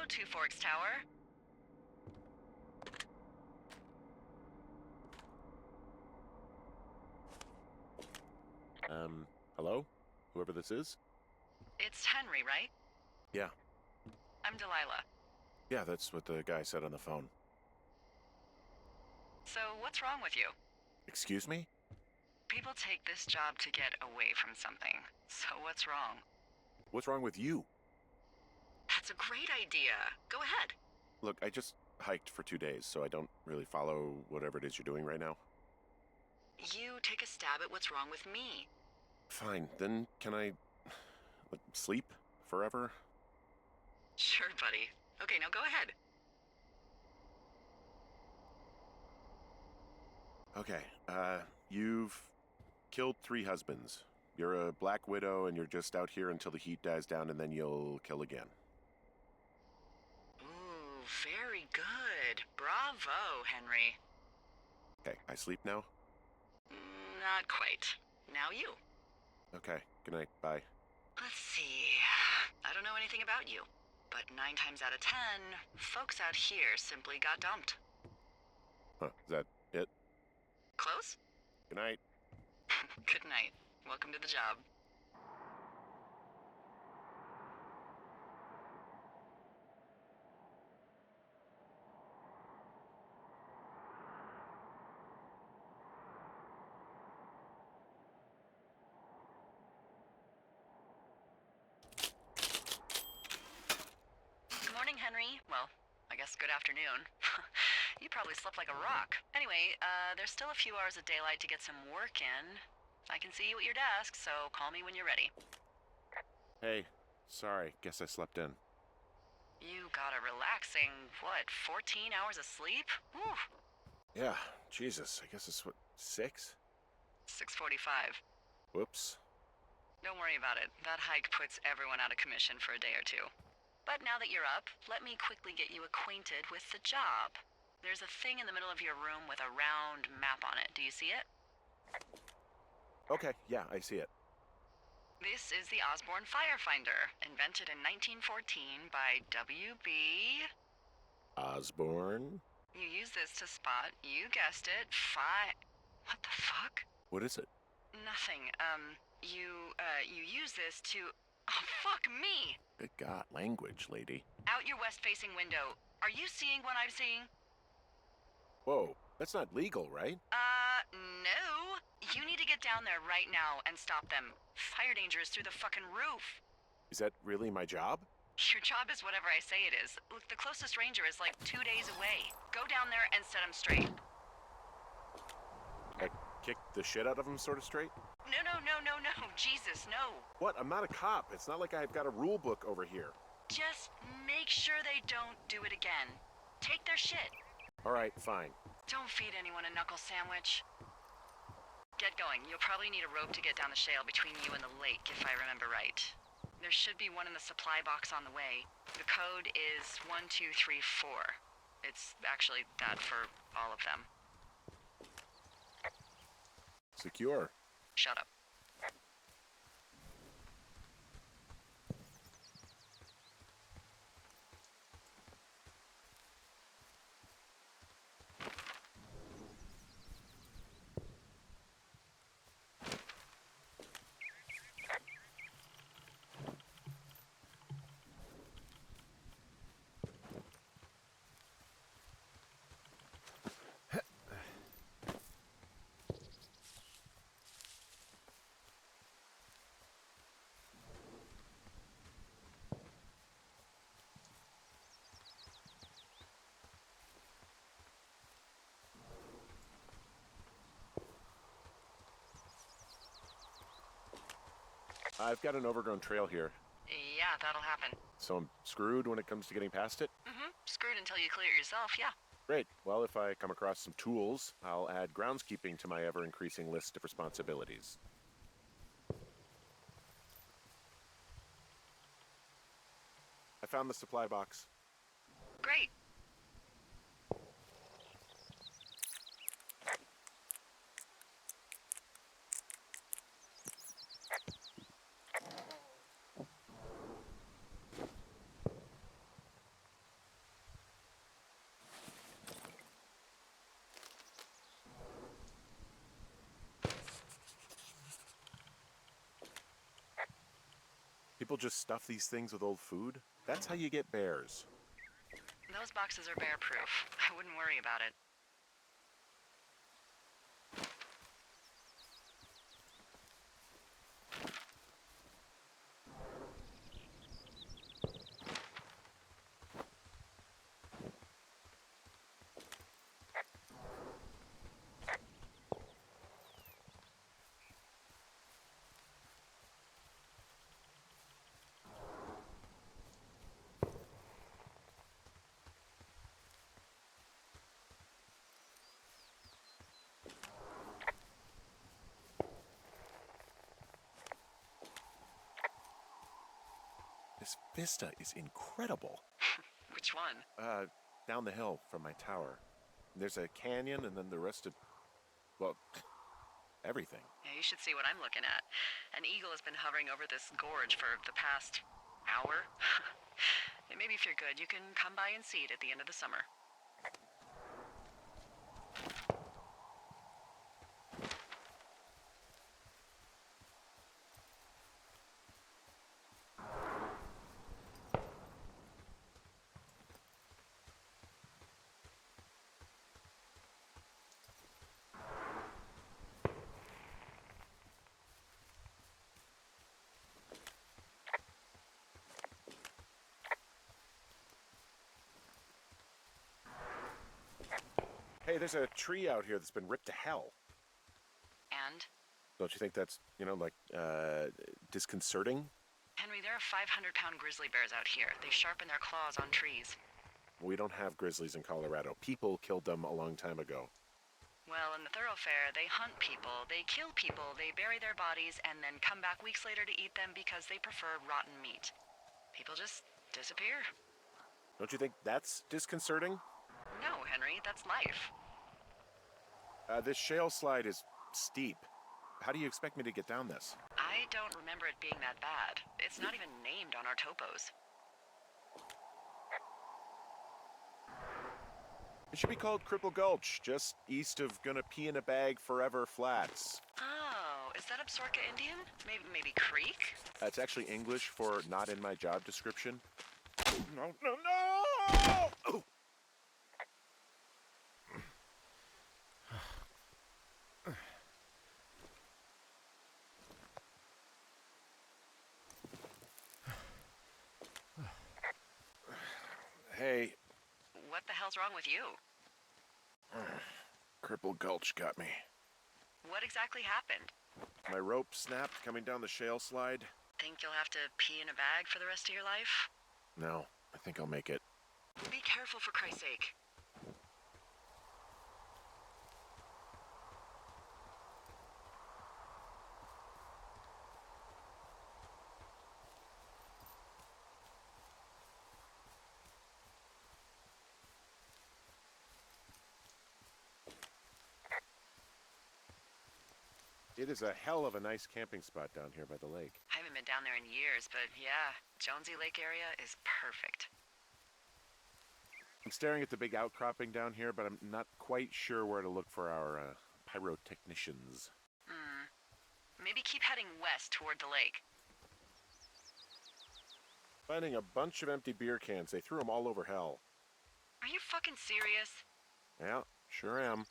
Hello, Two Forks Tower. Hello? Whoever this is? It's Henry, right? Yeah. I'm Delilah. Yeah, that's what the guy said on the phone. So, what's wrong with you? Excuse me? People take this job to get away from something. So, what's wrong? What's wrong with you? That's a great idea. Go ahead. Look, I just hiked for 2 days, so I don't really follow whatever it is you're doing right now. You take a stab at what's wrong with me. Fine, then can I sleep forever? Sure, buddy. Okay, now go ahead. Okay, you've killed 3 husbands. You're a black widow and you're just out here until the heat dies down and then you'll kill again. Ooh, very good. Bravo, Henry. Okay, I sleep now? Not quite. Now you. Okay, good night, bye. Let's see. I don't know anything about you, but 9 times out of 10, folks out here simply got dumped. Huh, is that it? Close? Good night. Good night. Welcome to the job. Good morning, Henry. Well, I guess good afternoon. You probably slept like a rock. Anyway, there's still a few hours of daylight to get some work in. I can see you at your desk, so call me when you're ready. Hey, sorry, guess I slept in. You got a relaxing, 14 hours of sleep? Whew. Yeah, Jesus, I guess it's 6? 6:45. Whoops. Don't worry about it. That hike puts everyone out of commission for a day or two. But now that you're up, let me quickly get you acquainted with the job. There's a thing in the middle of your room with a round map on it. Do you see it? Okay, yeah, I see it. This is the Osborne Firefinder, invented in 1914 by W.B. Osborne? You use this to spot, you guessed it, What the fuck? What is it? Nothing. You use this to... Oh, fuck me! Good God, language, lady. Out your west-facing window. Are you seeing what I'm seeing? Whoa, that's not legal, right? No. You need to get down there right now and stop them. Fire danger is through the fucking roof. Is that really my job? Your job is whatever I say it is. Look, the closest ranger is like 2 days away. Go down there and set him straight. Like, kick the shit out of him sort of straight? No. Jesus, no. What? I'm not a cop. It's not like I've got a rule book over here. Just make sure they don't do it again. Take their shit. All right, fine. Don't feed anyone a knuckle sandwich. Get going. You'll probably need a rope to get down the shale between you and the lake, if I remember right. There should be one in the supply box on the way. The code is 1234. It's actually that for all of them. Secure. Shut up. I've got an overgrown trail here, Yeah, that'll happen. so I'm screwed when it comes to getting past it? Screwed until you clear it yourself, yeah. Great. Well, if I come across some tools, I'll add groundskeeping to my ever-increasing list of responsibilities. I found the supply box. Great. People just stuff these things with old food? That's how you get bears. Those boxes are bear-proof. I wouldn't worry about it. This vista is incredible. Which one? Down the hill from my tower. There's a canyon and then the rest of, well, everything. Yeah, you should see what I'm looking at. An eagle has been hovering over this gorge for the past hour. And maybe if you're good, you can come by and see it at the end of the summer. Hey, there's a tree out here that's been ripped to hell. And? Don't you think that's, disconcerting? Henry, there are 500-pound grizzly bears out here. They sharpen their claws on trees. We don't have grizzlies in Colorado. People killed them a long time ago. Well, in the thoroughfare, they hunt people, they kill people, they bury their bodies, and then come back weeks later to eat them because they prefer rotten meat. People just disappear. Don't you think that's disconcerting? No, Henry, that's life. This shale slide is steep. How do you expect me to get down this? I don't remember it being that bad. It's not even named on our topos. It should be called Cripple Gulch, just east of Gonna Pee in a Bag Forever Flats. Oh, is that Absorka Indian? Maybe Creek? It's actually English for not in my job description. No! Oh. Hey. What the hell's wrong with you? Cripple Gulch got me. What exactly happened? My rope snapped coming down the shale slide. Think you'll have to pee in a bag for the rest of your life? No, I think I'll make it. Be careful, for Christ's sake. It is a hell of a nice camping spot down here by the lake. I haven't been down there in years, but yeah, Jonesy Lake area is perfect. I'm staring at the big outcropping down here, but I'm not quite sure where to look for our pyrotechnicians. Maybe keep heading west toward the lake. Finding a bunch of empty beer cans. They threw them all over hell. Are you fucking serious? Yeah, sure am.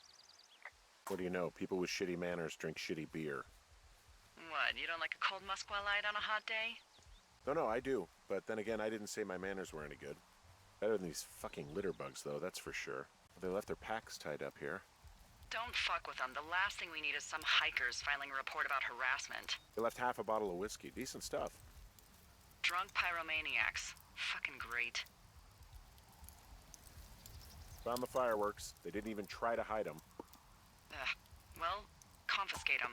What do you know? People with shitty manners drink shitty beer. What, you don't like a cold Musqua Light on a hot day? No, I do. But then again, I didn't say my manners were any good. Better than these fucking litter bugs, though, that's for sure. They left their packs tied up here. Don't fuck with them. The last thing we need is some hikers filing a report about harassment. They left half a bottle of whiskey. Decent stuff. Drunk pyromaniacs. Fucking great. Found the fireworks. They didn't even try to hide them. Well, confiscate them.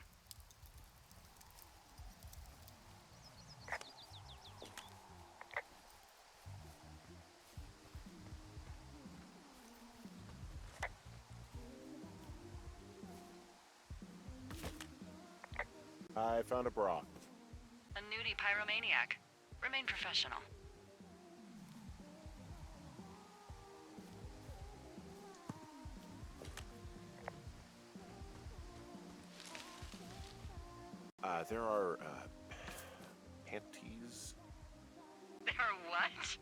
I found a bra. A nudie pyromaniac. Remain professional. There are, panties What?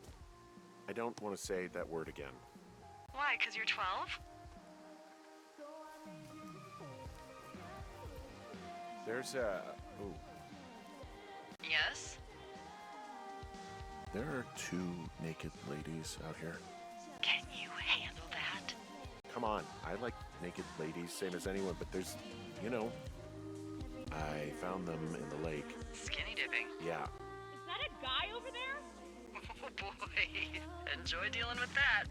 I don't want to say that word again. Why, 'cause you're 12? There's a... Oh, Yes? there are two naked ladies out here. Can you handle that? Come on, I like naked ladies, same as anyone, but there's, you know... I found them in the lake. Skinny dipping. Yeah. Is that a guy over there? Oh boy, enjoy dealing with that.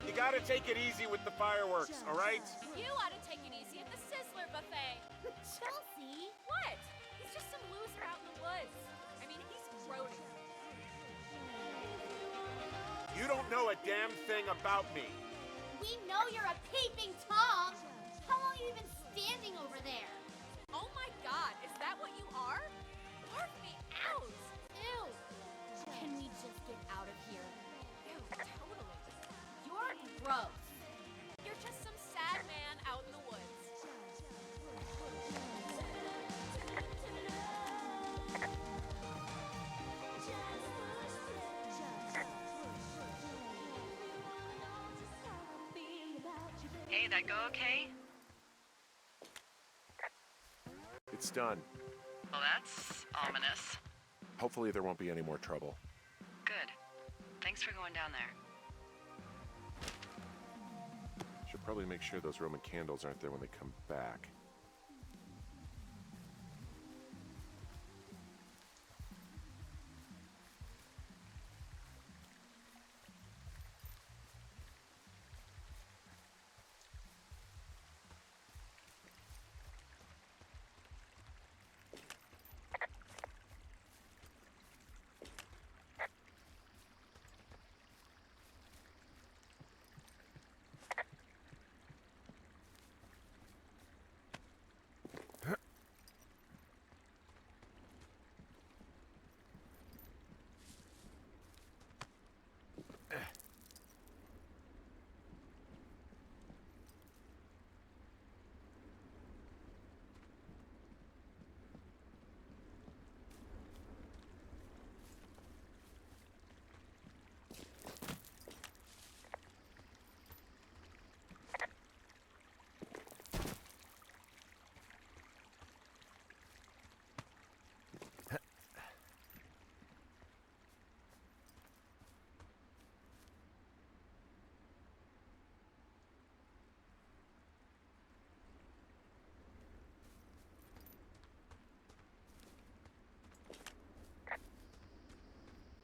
You gotta take it easy with the fireworks, all right? You ought to take it easy at the Sizzler buffet. Chelsea? What? He's just some loser out in the woods. I mean, he's grody. You don't know a damn thing about me. We know you're a peeping Tom! How long have you been standing over there? Oh my god, is that what you are? Barf me out! Ew! Can we just get out of here? Ew, totally. You're gross. You're just some sad man out in the woods. Hey, that go okay? It's done. Well, that's ominous. Hopefully there won't be any more trouble. Good. Thanks for going down there. Should probably make sure those Roman candles aren't there when they come back.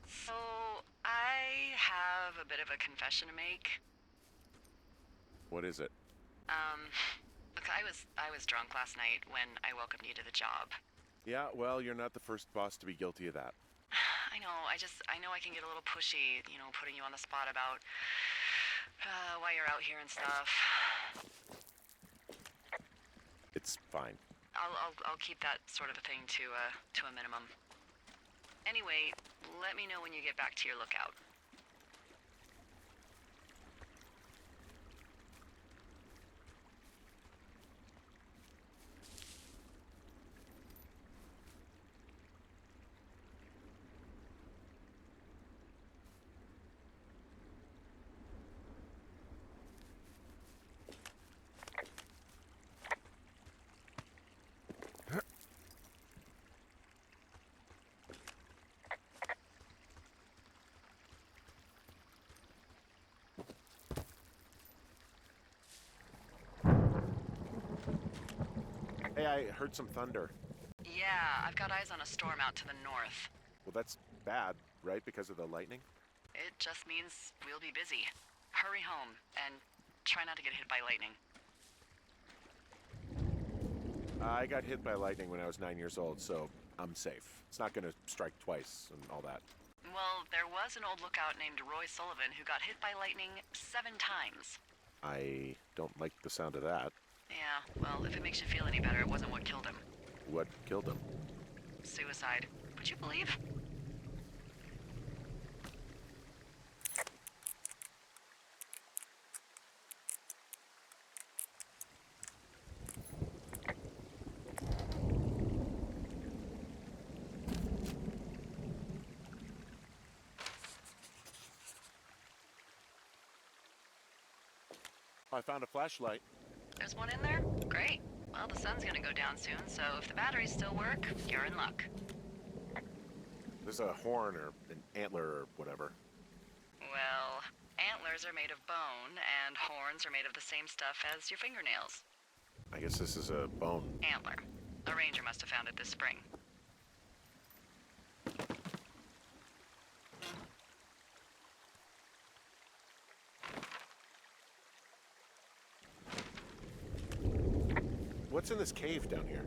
So, I have a bit of a confession to make. What is it? Look, I was drunk last night when I welcomed you to the job. Yeah, well, you're not the first boss to be guilty of that. I know, I know I can get a little pushy, you know, putting you on the spot about why you're out here and stuff. It's fine. I'll keep that sort of a thing to a minimum. Anyway, let me know when you get back to your lookout. Hey, I heard some thunder. Yeah, I've got eyes on a storm out to the north. Well, that's bad, right? Because of the lightning? It just means we'll be busy. Hurry home, and try not to get hit by lightning. I got hit by lightning when I was 9 years old, so I'm safe. It's not gonna strike twice and all that. Well, there was an old lookout named Roy Sullivan who got hit by lightning 7 times. I don't like the sound of that. Yeah, well, if it makes you feel any better, it wasn't what killed him. What killed him? Suicide. Would you believe? I found a flashlight. There's one in there? Great. Well, the sun's gonna go down soon, so if the batteries still work, you're in luck. There's a horn or an antler or whatever. Well, antlers are made of bone, and horns are made of the same stuff as your fingernails. I guess this is a bone. Antler. A ranger must have found it this spring. What's in this cave down here?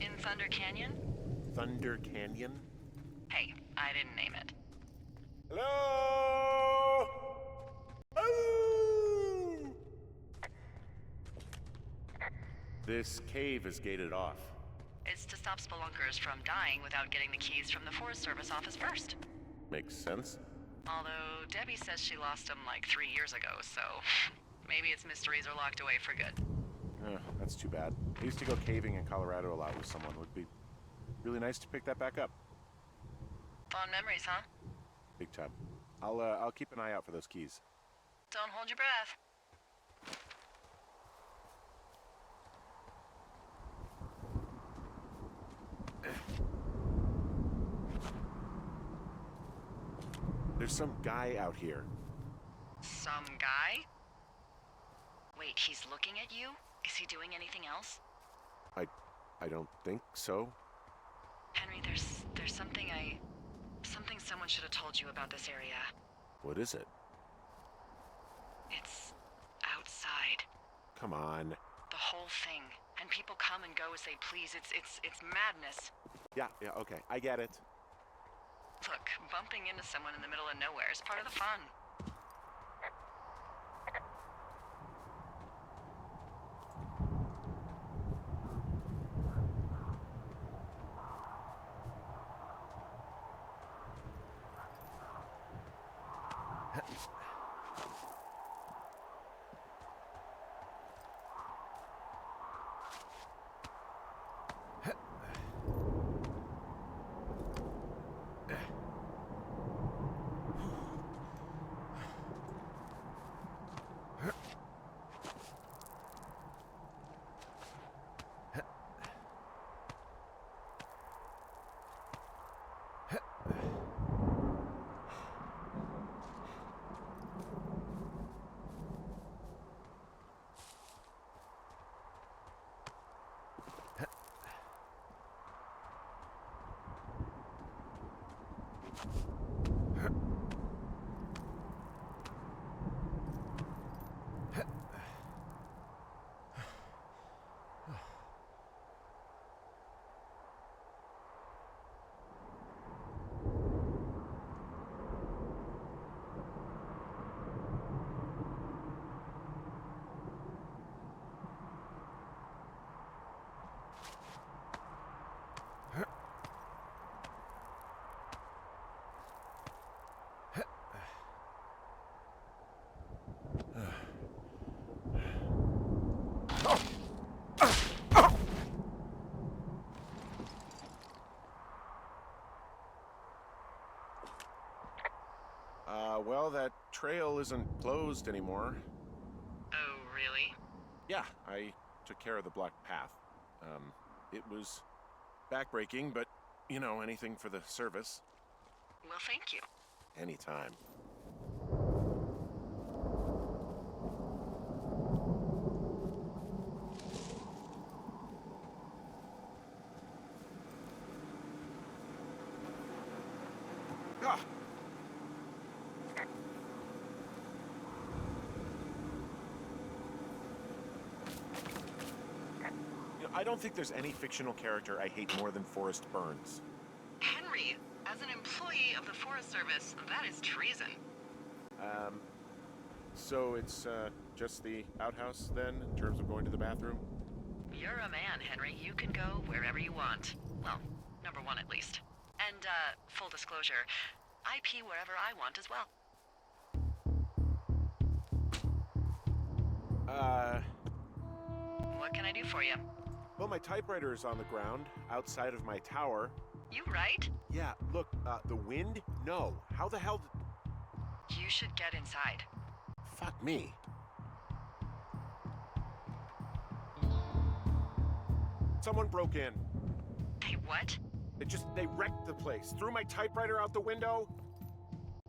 In Thunder Canyon? Thunder Canyon? Hey, I didn't name it. Hello? Hello? This cave is gated off. It's to stop spelunkers from dying without getting the keys from the Forest Service office first. Makes sense. Although Debbie says she lost them like 3 years ago, so maybe its mysteries are locked away for good. That's too bad. I used to go caving in Colorado a lot with someone. Would be really nice to pick that back up. Fond memories, huh? Big time. I'll keep an eye out for those keys. Don't hold your breath. There's some guy out here. Some guy? Wait, he's looking at you? Is he doing anything else? I don't think so. Henry, there's something someone should have told you about this area. What is it? It's outside. Come on. The whole thing. And people come and go as they please. It's madness. Yeah, okay. I get it. Look, bumping into someone in the middle of nowhere is part of the fun. Well, that trail isn't closed anymore. Oh, really? Yeah, I took care of the blocked path. It was backbreaking, but, you know, anything for the service. Well, thank you. Anytime. Ah! I don't think there's any fictional character I hate more than Forrest Burns. Henry, as an employee of the Forest Service, that is treason. So it's, just the outhouse, then, in terms of going to the bathroom? You're a man, Henry. You can go wherever you want. Well, number one at least. And, full disclosure, I pee wherever I want as well. What can I do for you? Well, my typewriter is on the ground, outside of my tower. You right? Yeah, look, the wind? No. How the hell You should get inside. Fuck me. Someone broke in. Hey, what? They wrecked the place. Threw my typewriter out the window.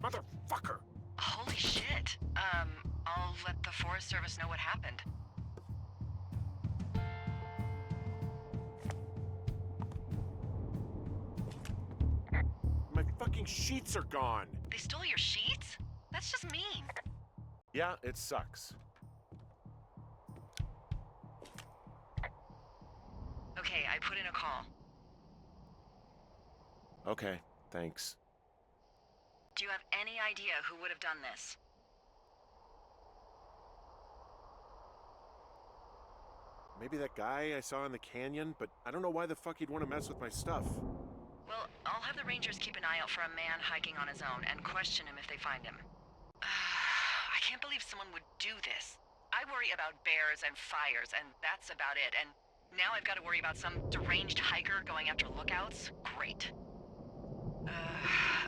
Motherfucker. Holy shit. I'll let the Forest Service know what happened. My fucking sheets are gone. They stole your sheets? That's just mean. Yeah, it sucks. Okay, I put in a call. Okay, thanks. Do you have any idea who would have done this? Maybe that guy I saw in the canyon, but I don't know why the fuck he'd want to mess with my stuff. Well, I'll have the Rangers keep an eye out for a man hiking on his own and question him if they find him. I can't believe someone would do this. I worry about bears and fires, and that's about it. And now I've got to worry about some deranged hiker going after lookouts? Great.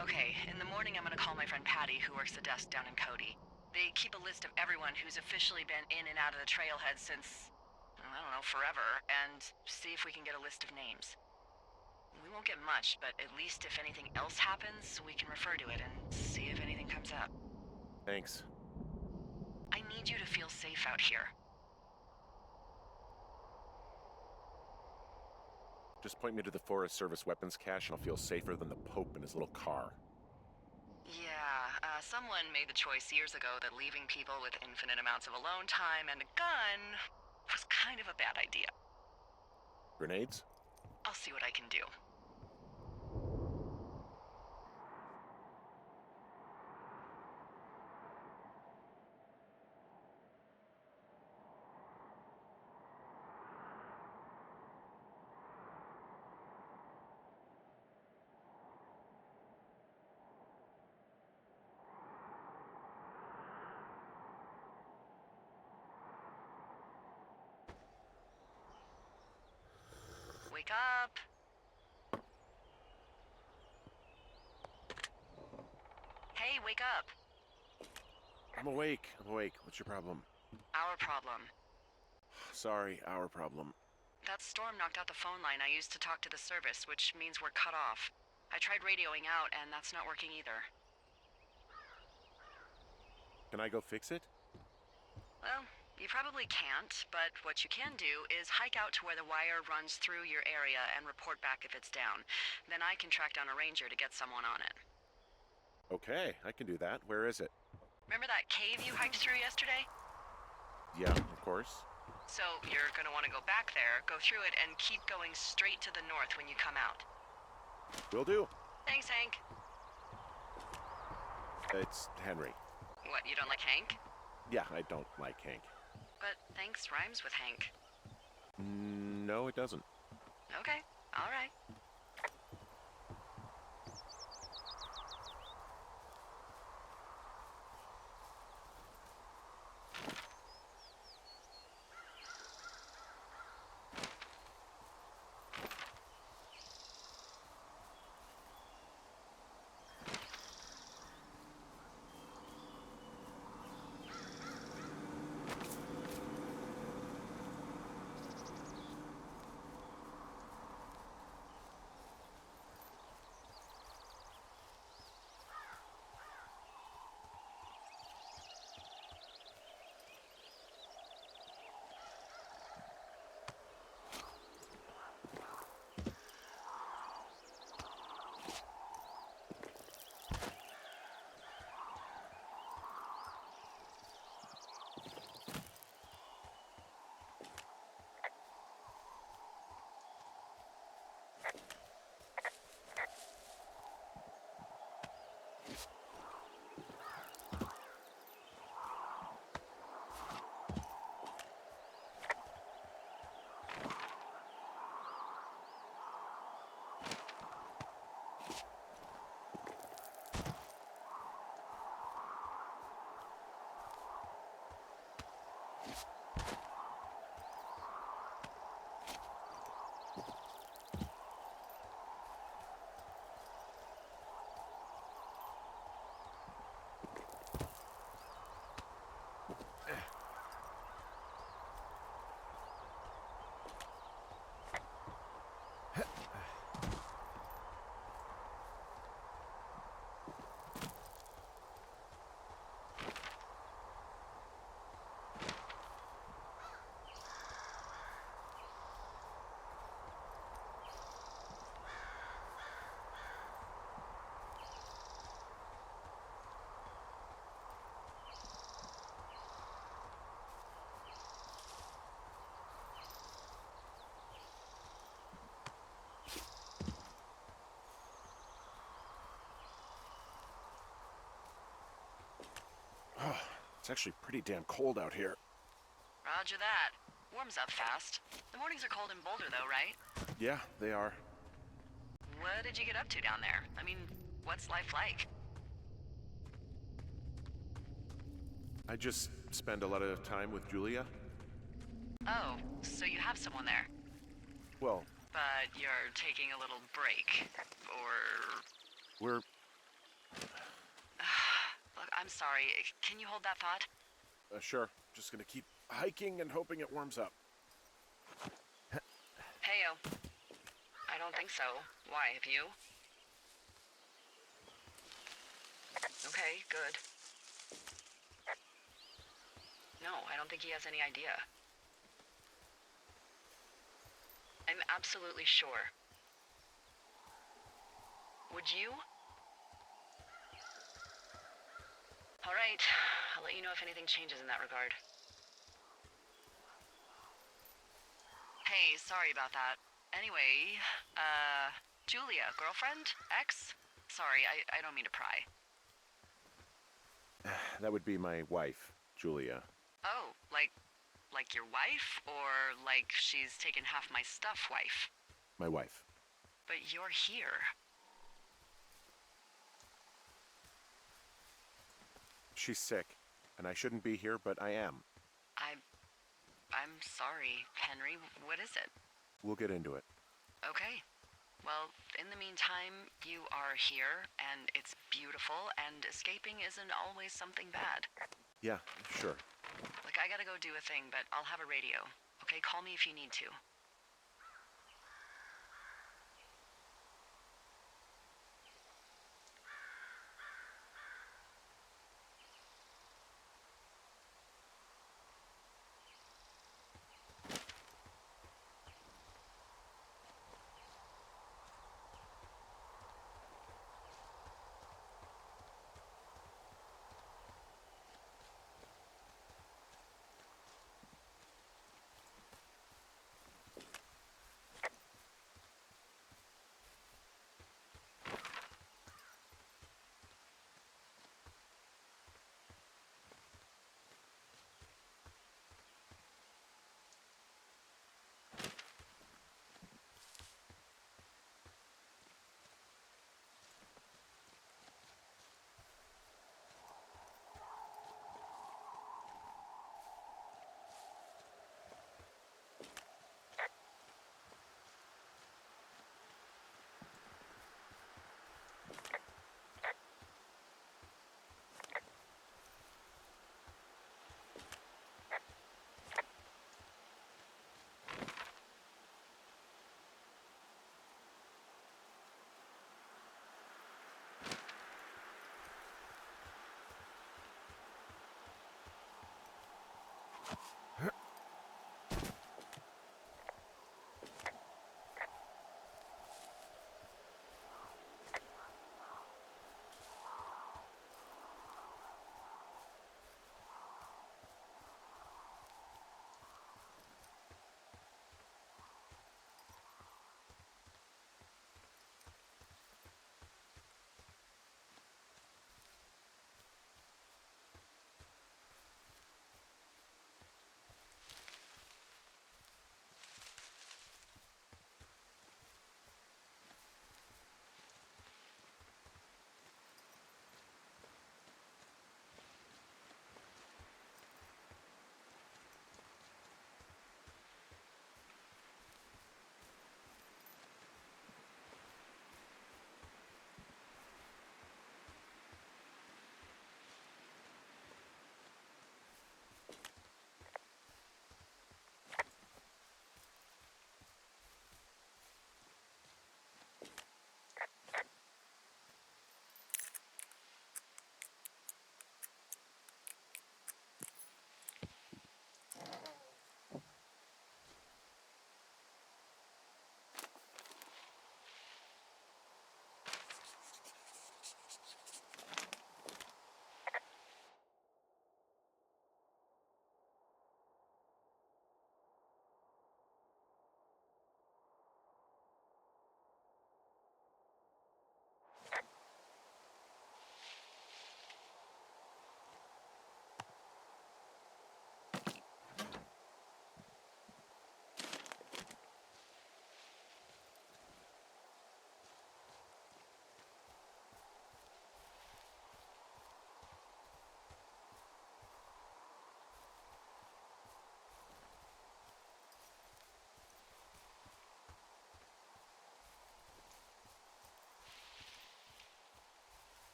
Okay, in the morning I'm gonna call my friend Patty, who works the desk down in Cody. They keep a list of everyone who's officially been in and out of the trailhead since, I don't know, forever, and see if we can get a list of names. We won't get much, but at least if anything else happens, we can refer to it and see if anything comes up. Thanks. I need you to feel safe out here. Just point me to the Forest Service weapons cache and I'll feel safer than the Pope in his little car. Yeah, someone made the choice years ago that leaving people with infinite amounts of alone time and a gun was kind of a bad idea. Grenades? I'll see what I can do. Wake up! Hey, wake up! I'm awake. What's your problem? Our problem. Sorry, our problem. That storm knocked out the phone line I used to talk to the service, which means we're cut off. I tried radioing out, and that's not working either. Can I go fix it? Well, you probably can't, but what you can do is hike out to where the wire runs through your area and report back if it's down. Then I can track down a ranger to get someone on it. Okay, I can do that. Where is it? Remember that cave you hiked through yesterday? Yeah, of course. So you're gonna want to go back there, go through it, and keep going straight to the north when you come out. Will do. Thanks, Hank. It's Henry. What, you don't like Hank? Yeah, I don't like Hank. But thanks rhymes with Hank. No, it doesn't. Okay, all right. It's actually pretty damn cold out here. Roger that. Warms up fast. The mornings are cold in Boulder, though, right? Yeah, they are. What did you get up to down there? I mean, what's life like? I just spend a lot of time with Julia. Oh, so you have someone there. Well, But you're taking a little break. Or... we're... Look, I'm sorry. Can you hold that thought? Sure. Just gonna keep hiking and hoping it warms up. Heyo. I don't think so. Why, have you? Okay, good. No, I don't think he has any idea. I'm absolutely sure. Would you? All right, I'll let you know if anything changes in that regard. Hey, sorry about that. Anyway, Julia, girlfriend? Ex? Sorry, I don't mean to pry. That would be my wife, Julia. Oh, like your wife? Or like she's taken half my stuff wife? My wife. But you're here. She's sick, and I shouldn't be here, but I am. I'm sorry, Henry. What is it? We'll get into it. Okay. Well, in the meantime, you are here, and it's beautiful, and escaping isn't always something bad. Yeah, sure. Like, I gotta go do a thing, but I'll have a radio. Okay, call me if you need to.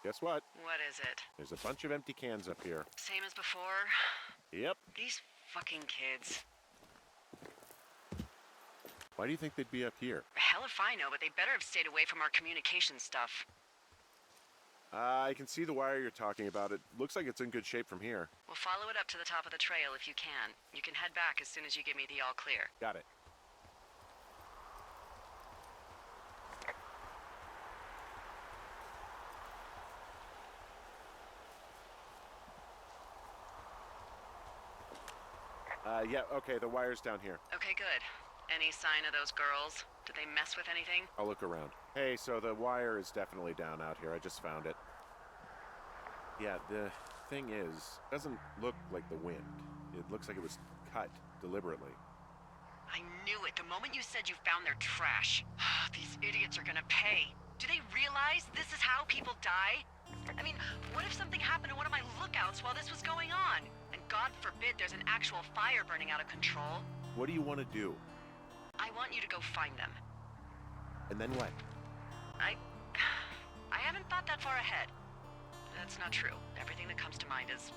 Guess what? What is it? There's a bunch of empty cans up here. Same as before? Yep. These fucking kids. Why do you think they'd be up here? Hell if I know, but they better have stayed away from our communication stuff. I can see the wire you're talking about. It looks like it's in good shape from here. We'll follow it up to the top of the trail if you can. You can head back as soon as you give me the all clear. Got it. Yeah, okay, the wire's down here. Okay, good. Any sign of those girls? Did they mess with anything? I'll look around. Hey, so the wire is definitely down out here. I just found it. Yeah, the thing is, it doesn't look like the wind. It looks like it was cut deliberately. I knew it the moment you said you found their trash. These idiots are gonna pay. Do they realize this is how people die? I mean, what if something happened to one of my lookouts while this was going on? And God forbid there's an actual fire burning out of control. What do you want to do? I want you to go find them. And then what? I haven't thought that far ahead. That's not true. Everything that comes to mind is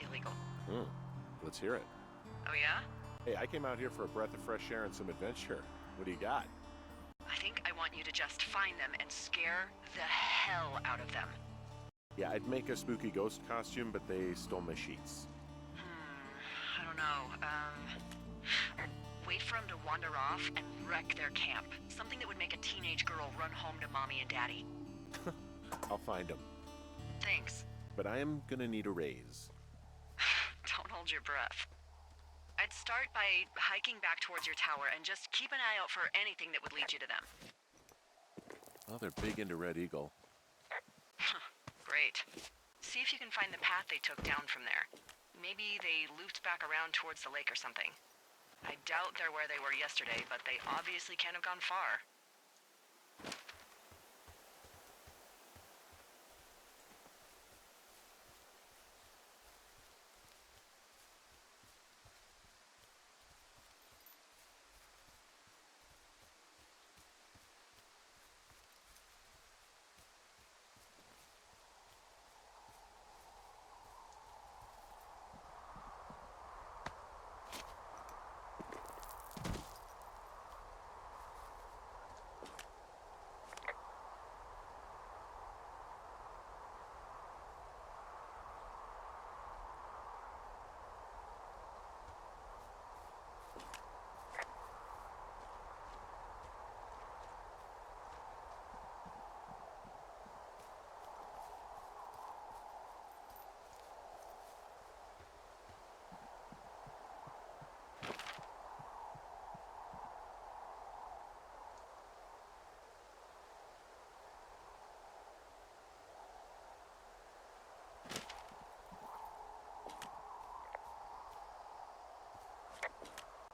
illegal. Let's hear it. Oh yeah? Hey, I came out here for a breath of fresh air and some adventure. What do you got? I think I want you to just find them and scare the hell out of them. Yeah, I'd make a spooky ghost costume, but they stole my sheets. I don't know. Wait for them to wander off and wreck their camp. Something that would make a teenage girl run home to mommy and daddy. I'll find them. Thanks. But I am gonna need a raise. Don't hold your breath. I'd start by hiking back towards your tower and just keep an eye out for anything that would lead you to them. Oh, they're big into Red Eagle. Great. See if you can find the path they took down from there. Maybe they looped back around towards the lake or something. I doubt they're where they were yesterday, but they obviously can't have gone far.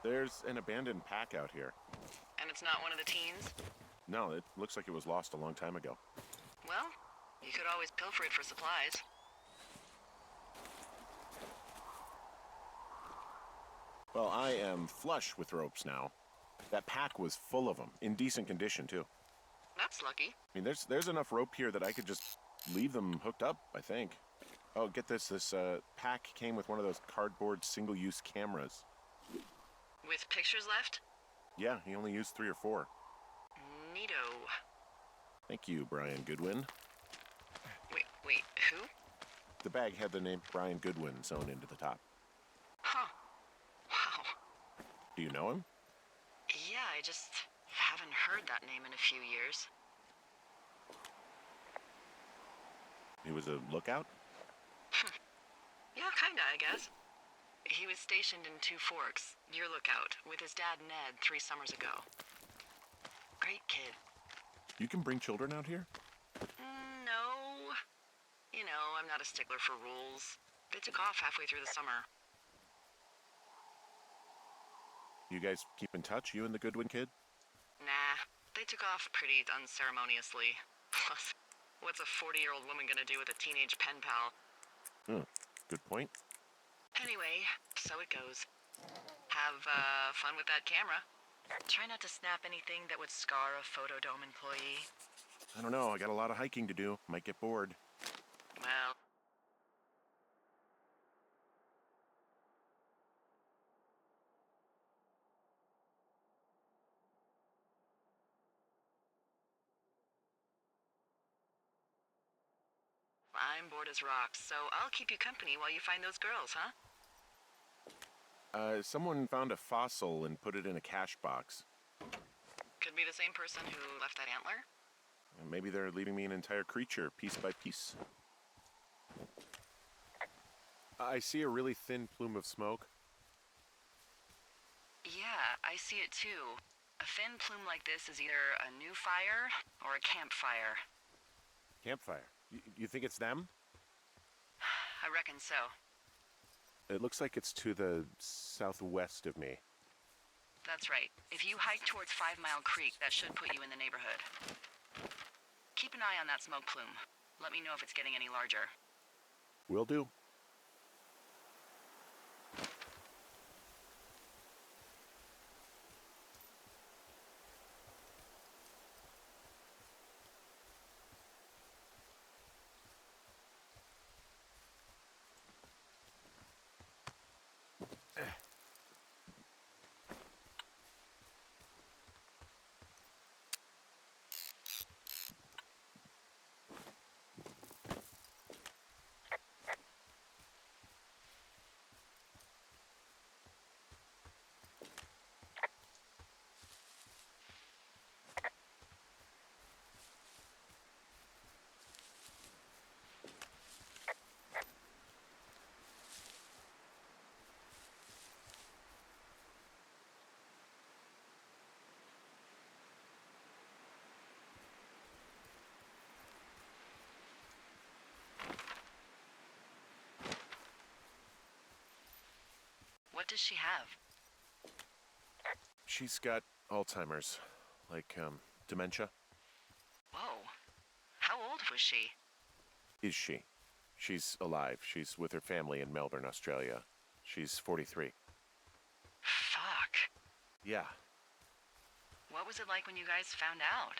There's an abandoned pack out here. And it's not one of the teens? No, it looks like it was lost a long time ago. Well, you could always pilfer it for supplies. Well, I am flush with ropes now. That pack was full of them, in decent condition, too. That's lucky. I mean, there's enough rope here that I could just leave them hooked up, I think. Oh, get this. This pack came with one of those cardboard single-use cameras. With pictures left? Yeah, he only used 3 or 4. Neato. Thank you, Brian Goodwin. Wait, who? The bag had the name Brian Goodwin sewn into the top. Huh. Wow. Do you know him? Yeah, I just haven't heard that name in a few years. He was a lookout? Yeah, kinda, I guess. He was stationed in Two Forks, your lookout, with his dad Ned 3 summers ago. Great kid. You can bring children out here? No. You know, I'm not a stickler for rules. They took off halfway through the summer. You guys keep in touch, you and the Goodwin kid? Nah, they took off pretty unceremoniously. Plus, what's a 40-year-old woman gonna do with a teenage pen pal? Good point. Anyway, so it goes. Have fun with that camera. Try not to snap anything that would scar a Photodome employee. I don't know, I got a lot of hiking to do. Might get bored. bored as rocks, so I'll keep you company while you find those girls, huh? Someone found a fossil and put it in a cash box. Could be the same person who left that antler. Maybe they're leaving me an entire creature, piece by piece. I see a really thin plume of smoke. Yeah, I see it too. A thin plume like this is either a new fire or a campfire. Campfire. You think it's them? I reckon so. It looks like it's to the southwest of me. That's right. If you hike towards 5 Mile Creek, that should put you in the neighborhood. Keep an eye on that smoke plume. Let me know if it's getting any larger. Will do. What does she have? She's got Alzheimer's, like, dementia. Whoa. How old was she? Is she? She's alive. She's with her family in Melbourne, Australia. She's 43. Fuck. Yeah. What was it like when you guys found out?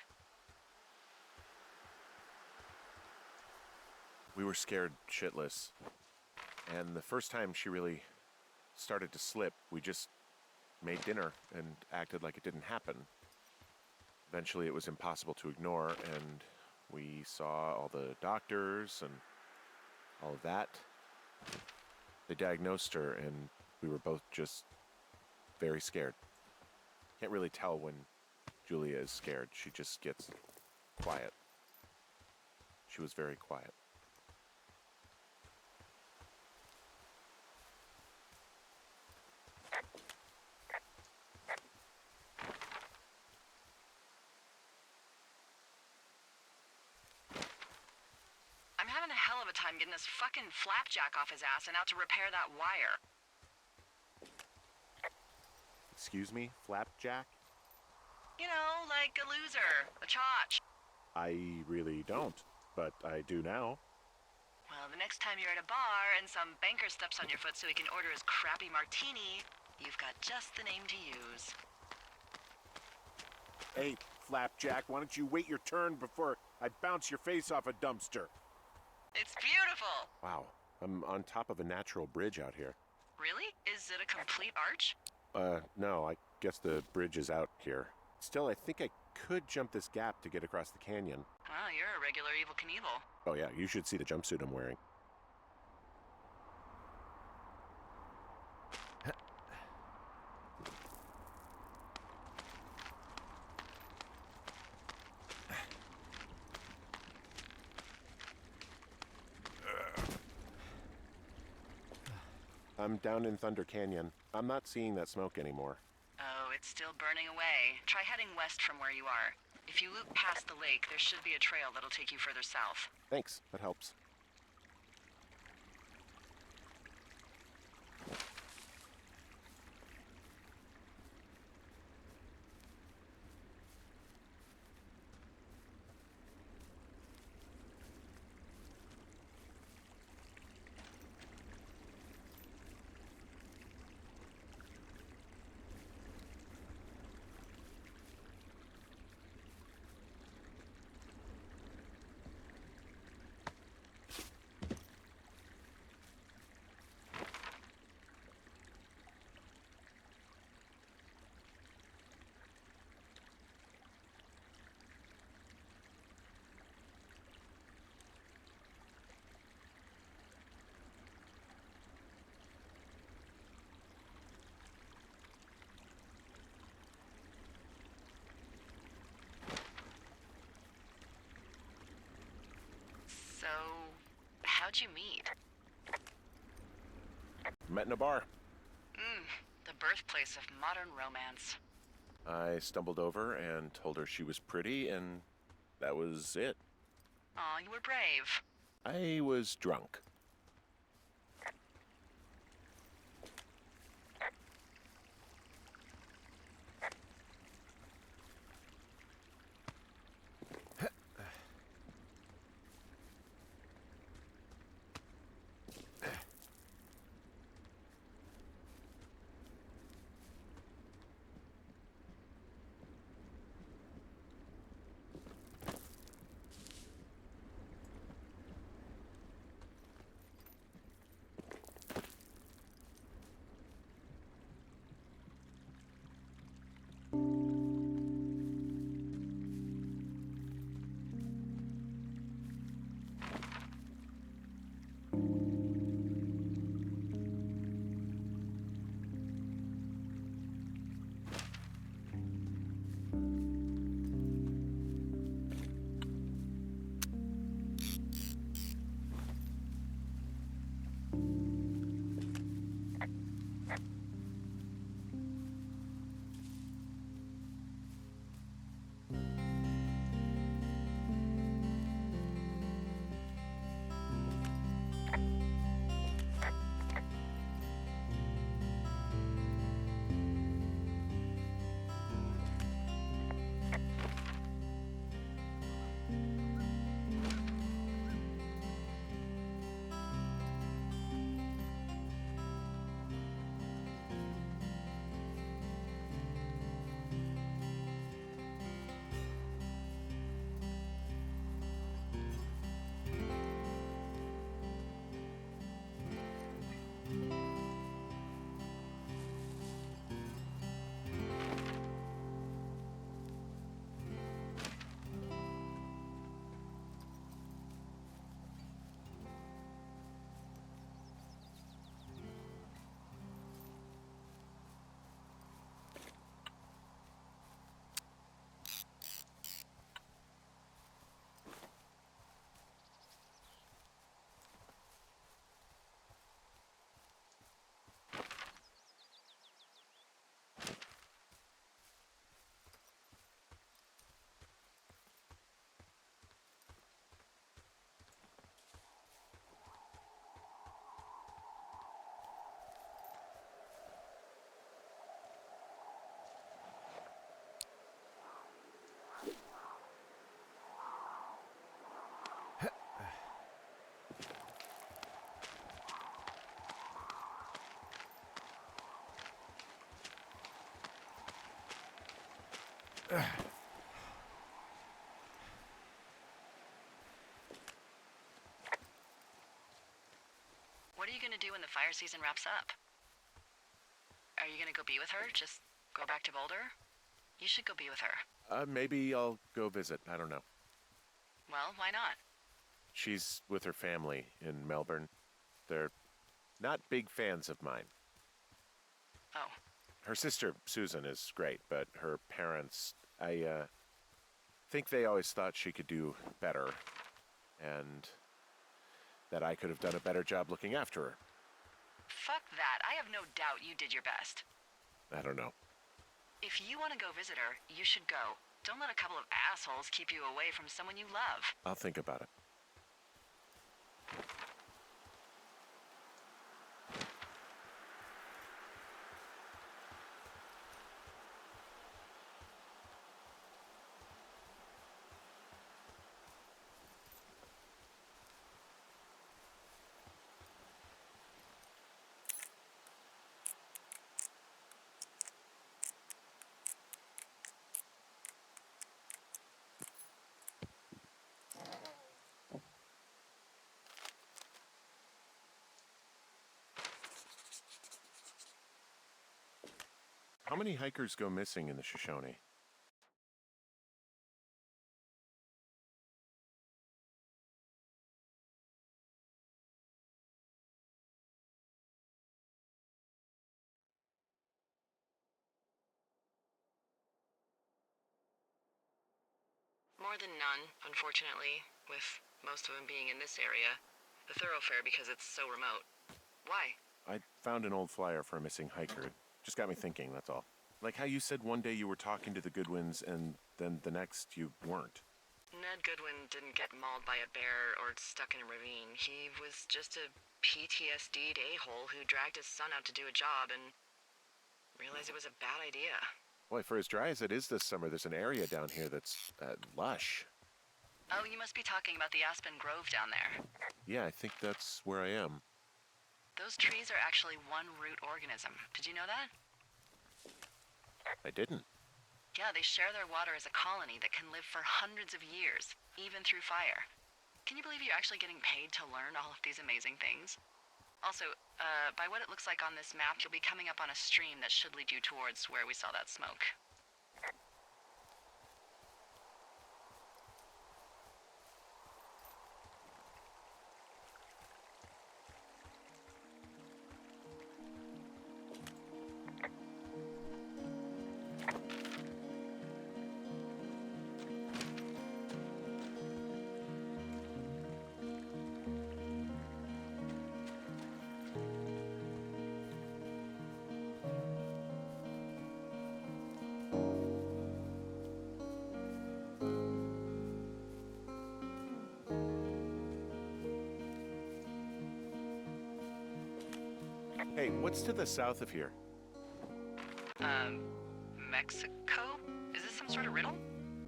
We were scared shitless. And the first time she really started to slip, we just made dinner and acted like it didn't happen. Eventually it was impossible to ignore, and we saw all the doctors and all of that. They diagnosed her, and we were both just very scared. Can't really tell when Julia is scared. She just gets quiet. She was very quiet. I'm having a hell of a time getting this fucking flapjack off his ass and out to repair that wire. Excuse me, Flapjack? You know, like a loser, a chotch. I really don't, but I do now. Well, the next time you're at a bar and some banker steps on your foot so he can order his crappy martini, you've got just the name to use. Hey, Flapjack, why don't you wait your turn before I bounce your face off a dumpster? It's beautiful! Wow, I'm on top of a natural bridge out here. Really? Is it a complete arch? No, I guess the bridge is out here. Still, I think I could jump this gap to get across the canyon. Well, you're a regular Evel Knievel. Oh yeah, you should see the jumpsuit I'm wearing. I'm down in Thunder Canyon. I'm not seeing that smoke anymore. Oh, it's still burning away. Try heading west from where you are. If you loop past the lake, there should be a trail that'll take you further south. Thanks, that helps. How'd you meet? Met in a bar. The birthplace of modern romance. I stumbled over and told her she was pretty, and that was it. Aw, you were brave. I was drunk. What are you gonna do when the fire season wraps up? Are you gonna go be with her? Just go back to Boulder? You should go be with her. Maybe I'll go visit. I don't know. Well, why not? She's with her family in Melbourne. They're not big fans of mine. Oh. Her sister, Susan, is great, but her parents, I think they always thought she could do better, and that I could have done a better job looking after her. Fuck that. I have no doubt you did your best. I don't know. If you want to go visit her, you should go. Don't let a couple of assholes keep you away from someone you love. I'll think about it. How many hikers go missing in the Shoshone? More than none, unfortunately, with most of them being in this area. The thoroughfare because it's so remote. Why? I found an old flyer for a missing hiker. It just got me thinking, that's all. Like how you said one day you were talking to the Goodwins and then the next you weren't. Ned Goodwin didn't get mauled by a bear or stuck in a ravine. He was just a PTSD'd a-hole who dragged his son out to do a job and realized it was a bad idea. Boy, for as dry as it is this summer, there's an area down here that's lush. Oh, you must be talking about the Aspen Grove down there. Yeah, I think that's where I am. Those trees are actually one root organism. Did you know that? I didn't. Yeah, they share their water as a colony that can live for hundreds of years, even through fire. Can you believe you're actually getting paid to learn all of these amazing things? Also, by what it looks like on this map, you'll be coming up on a stream that should lead you towards where we saw that smoke. Hey, what's to the south of here? Mexico? Is this some sort of riddle?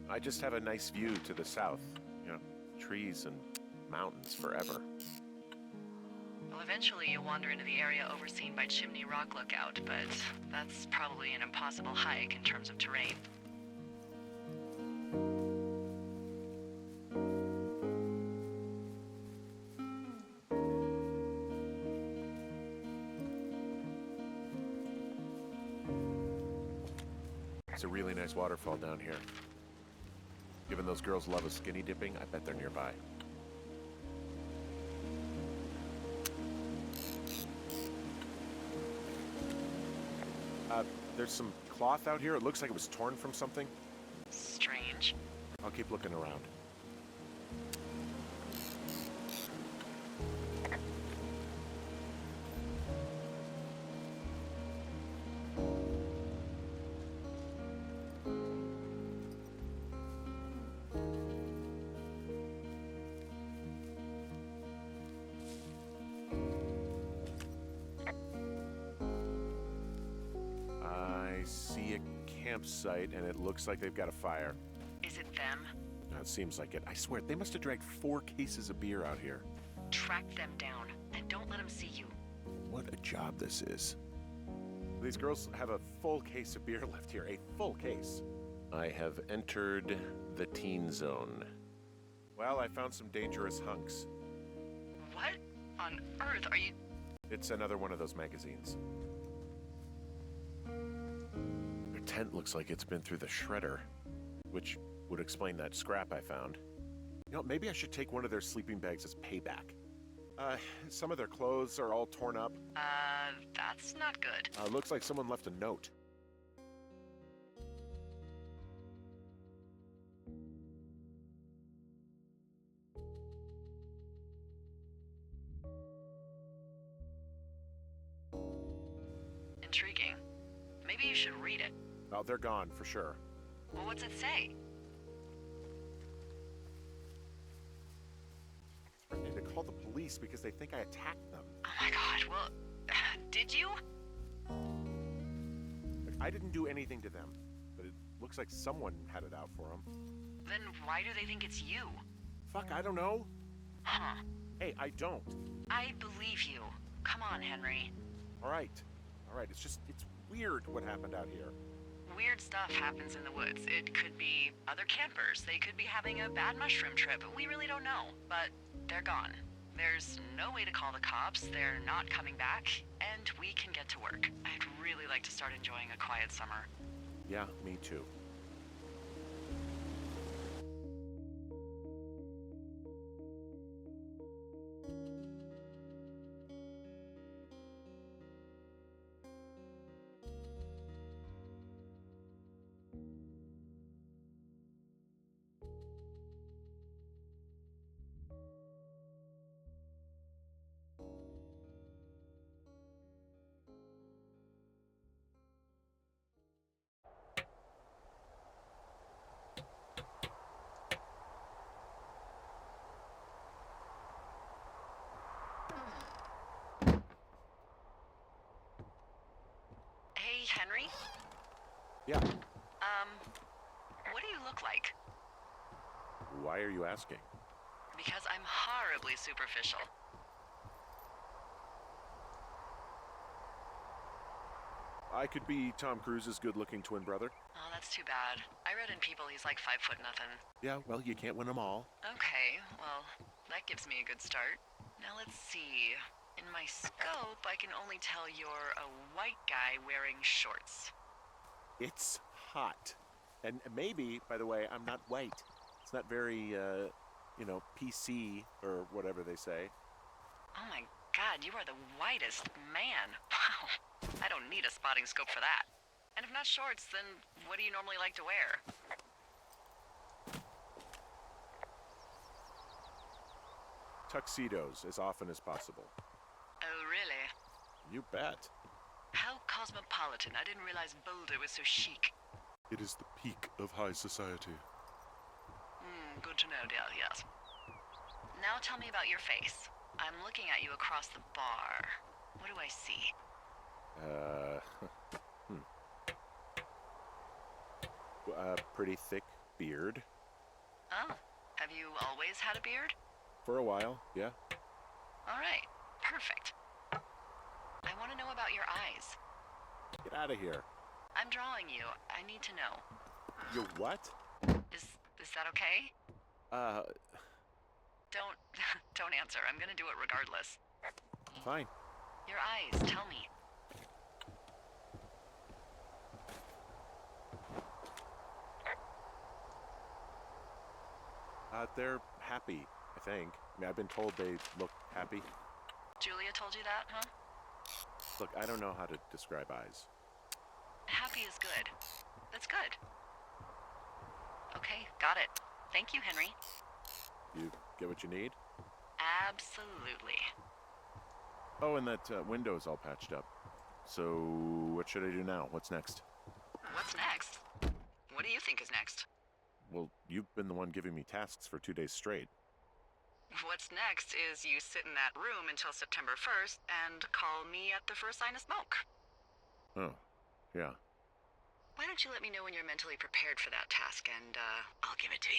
I just have a nice view to the south. You know, trees and mountains forever. Well, eventually you'll wander into the area overseen by Chimney Rock Lookout, but that's probably an impossible hike in terms of terrain. It's a really nice waterfall down here. Given those girls love a skinny dipping, I bet they're nearby. There's some cloth out here. It looks like it was torn from something. Strange. I'll keep looking around. I see a campsite, and it looks like they've got a fire. Is it them? That seems like it. I swear, they must have dragged 4 cases of beer out here. Track them down, and don't let them see you. What a job this is. These girls have a full case of beer left here. A full case. I have entered the teen zone. Well, I found some dangerous hunks. What on earth are you... It's another one of those magazines. Their tent looks like it's been through the shredder, which would explain that scrap I found. You know, maybe I should take one of their sleeping bags as payback. Some of their clothes are all torn up. That's not good. Looks like someone left a note. Intriguing. Maybe you should read it. Oh, they're gone, for sure. Well, what's it say? Threatening to call the police because they think I attacked them. Oh my god, well, did you? Like, I didn't do anything to them, but it looks like someone had it out for them. Then why do they think it's you? Fuck, I don't know. Huh. Hey, I don't. I believe you. Come on, Henry. All right, it's weird what happened out here. Weird stuff happens in the woods. It could be other campers. They could be having a bad mushroom trip. We really don't know. But they're gone. There's no way to call the cops. They're not coming back. And we can get to work. I'd really like to start enjoying a quiet summer. Yeah, me too. Henry? Yeah. What do you look like? Why are you asking? Because I'm horribly superficial. I could be Tom Cruise's good-looking twin brother. Oh, that's too bad. I read in People he's like 5'0" nothing. Yeah, well, you can't win them all. Okay, well, that gives me a good start. Now let's see. In my scope, I can only tell you're a white guy wearing shorts. It's hot. And maybe, by the way, I'm not white. It's not very, PC or whatever they say. Oh my god, you are the whitest man. Wow. I don't need a spotting scope for that. And if not shorts, then what do you normally like to wear? Tuxedos as often as possible. Oh, really? You bet. How cosmopolitan. I didn't realize Boulder was so chic. It is the peak of high society. Good to know, dear, yes. Now tell me about your face. I'm looking at you across the bar. What do I see? Pretty thick beard. Oh, have you always had a beard? For a while, yeah. All right, perfect. I want to know about your eyes. Get out of here. I'm drawing you. I need to know. You what? Is that okay? Don't answer. I'm gonna do it regardless. Fine. Your eyes, tell me. They're happy, I think. I mean, I've been told they look happy. Julia told you that, huh? Look, I don't know how to describe eyes. Happy is good. That's good. Okay, got it. Thank you, Henry. You get what you need? Absolutely. Oh, and that window's all patched up. So, what should I do now? What's next? What's next? What do you think is next? Well, you've been the one giving me tasks for 2 days straight. What's next is you sit in that room until September 1st and call me at the first sign of smoke. Oh, yeah. Why don't you let me know when you're mentally prepared for that task, and I'll give it to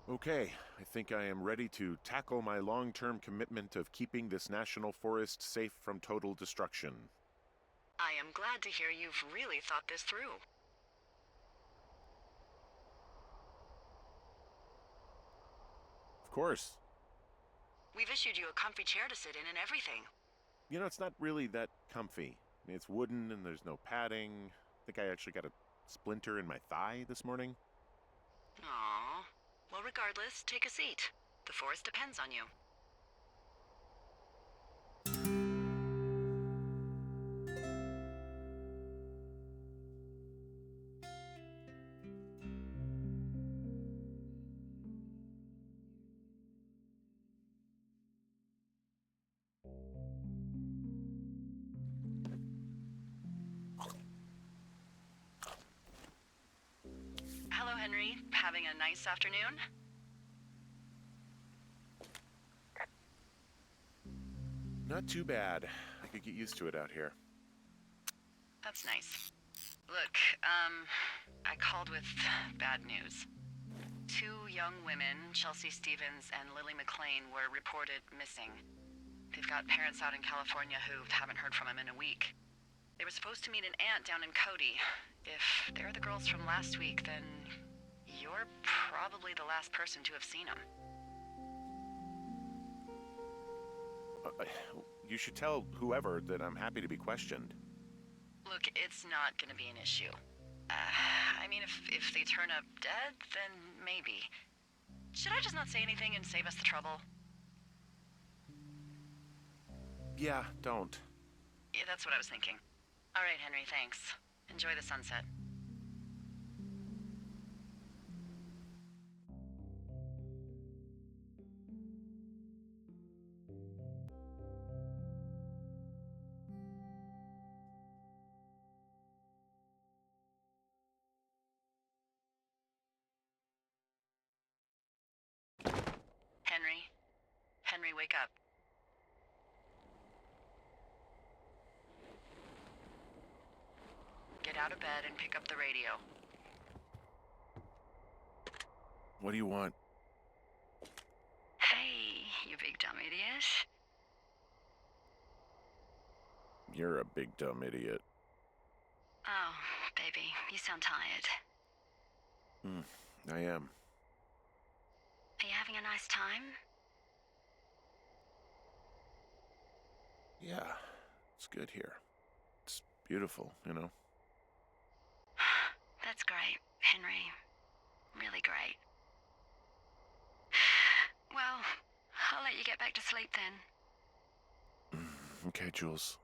you. Okay, I think I am ready to tackle my long-term commitment of keeping this national forest safe from total destruction. I am glad to hear you've really thought this through. Of course. We've issued you a comfy chair to sit in and everything. You know, it's not really that comfy. I mean, it's wooden and there's no padding. I think I actually got a splinter in my thigh this morning. Aww. Well, regardless, take a seat. The forest depends on you. Hello, Henry. Having a nice afternoon? Not too bad. I could get used to it out here. That's nice. Look, I called with bad news. 2 young women, Chelsea Stevens and Lily McLean, were reported missing. They've got parents out in California who haven't heard from them in a week. They were supposed to meet an aunt down in Cody. If they're the girls from last week, then you're probably the last person to have seen them. You should tell whoever that I'm happy to be questioned. Look, it's not gonna be an issue. I mean, if they turn up dead, then maybe. Should I just not say anything and save us the trouble? Yeah, don't. Yeah, that's what I was thinking. All right, Henry, thanks. Enjoy the sunset. Henry, wake up. Get out of bed and pick up the radio. What do you want? Hey, you big dumb idiot. You're a big dumb idiot. Oh, baby, you sound tired. I am. Are you having a nice time? Yeah, it's good here. It's beautiful, you know. That's great, Henry. Really great. Well, I'll let you get back to sleep then. Okay, Jules.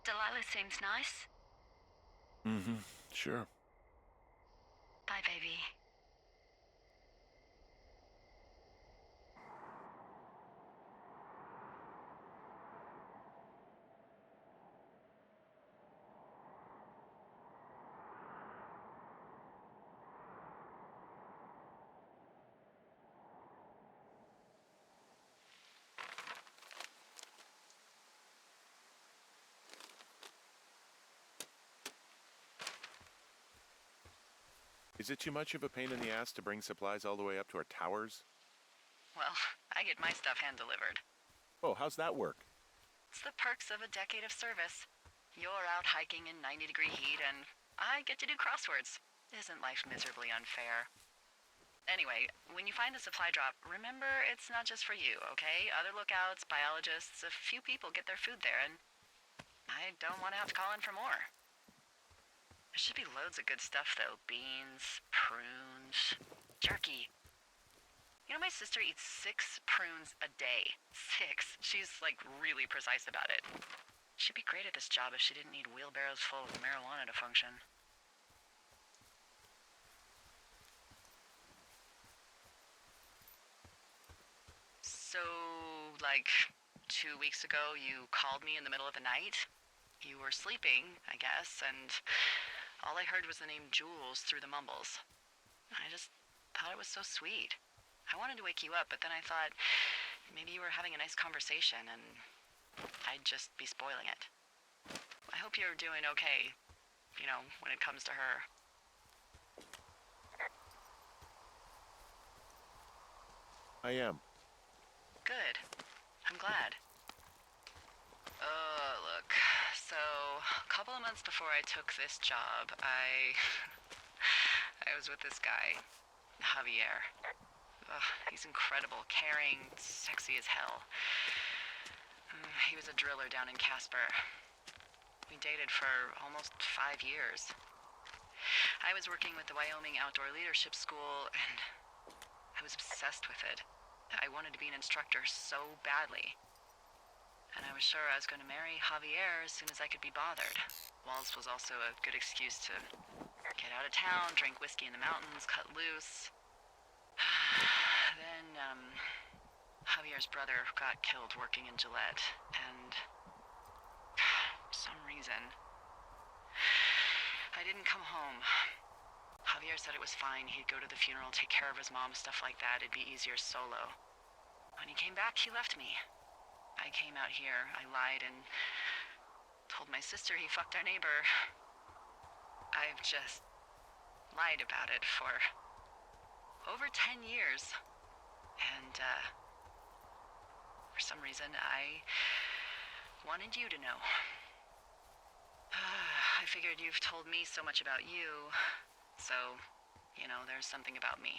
Delilah seems nice. Sure. Bye, baby. Is it too much of a pain in the ass to bring supplies all the way up to our towers? Well, I get my stuff hand-delivered. Oh, how's that work? It's the perks of a decade of service. You're out hiking in 90-degree heat, and I get to do crosswords. Isn't life miserably unfair? Anyway, when you find a supply drop, remember it's not just for you, okay? Other lookouts, biologists, a few people get their food there, and I don't want to have to call in for more. There should be loads of good stuff, though. Beans, prunes, jerky. You know, my sister eats 6 prunes a day. 6. She's, like, really precise about it. She'd be great at this job if she didn't need wheelbarrows full of marijuana to function. So, like, 2 weeks ago, you called me in the middle of the night? You were sleeping, I guess, and all I heard was the name Jules through the mumbles. I just thought it was so sweet. I wanted to wake you up, but then I thought maybe you were having a nice conversation and I'd just be spoiling it. I hope you're doing okay, you know, when it comes to her. I am. Good. I'm glad. Look, so a couple of months before I took this job, I was with this guy, Javier. He's incredible, caring, sexy as hell. He was a driller down in Casper. We dated for almost 5 years. I was working with the Wyoming Outdoor Leadership School, and I was obsessed with it. I wanted to be an instructor so badly. And I was sure I was going to marry Javier as soon as I could be bothered. Walls was also a good excuse to get out of town, drink whiskey in the mountains, cut loose. Then, Javier's brother got killed working in Gillette, and for some reason, I didn't come home. Javier said it was fine. He'd go to the funeral, take care of his mom, stuff like that. It'd be easier solo. When he came back, he left me. I came out here, I lied, and told my sister he fucked our neighbor. I've just lied about it for over 10 years. And, for some reason, I wanted you to know. I figured you've told me so much about you, so, you know, there's something about me.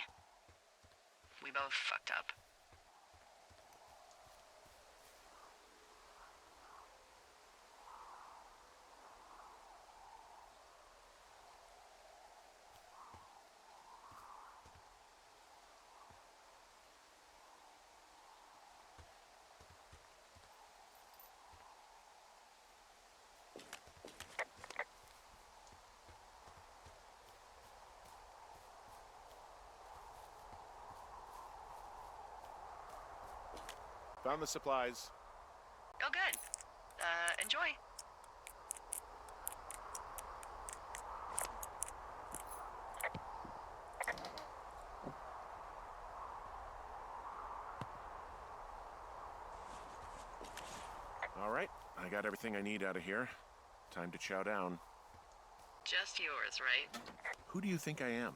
We both fucked up. Found the supplies. Oh, good. Enjoy. All right, I got everything I need out of here. Time to chow down. just yours, right? Who do you think I am?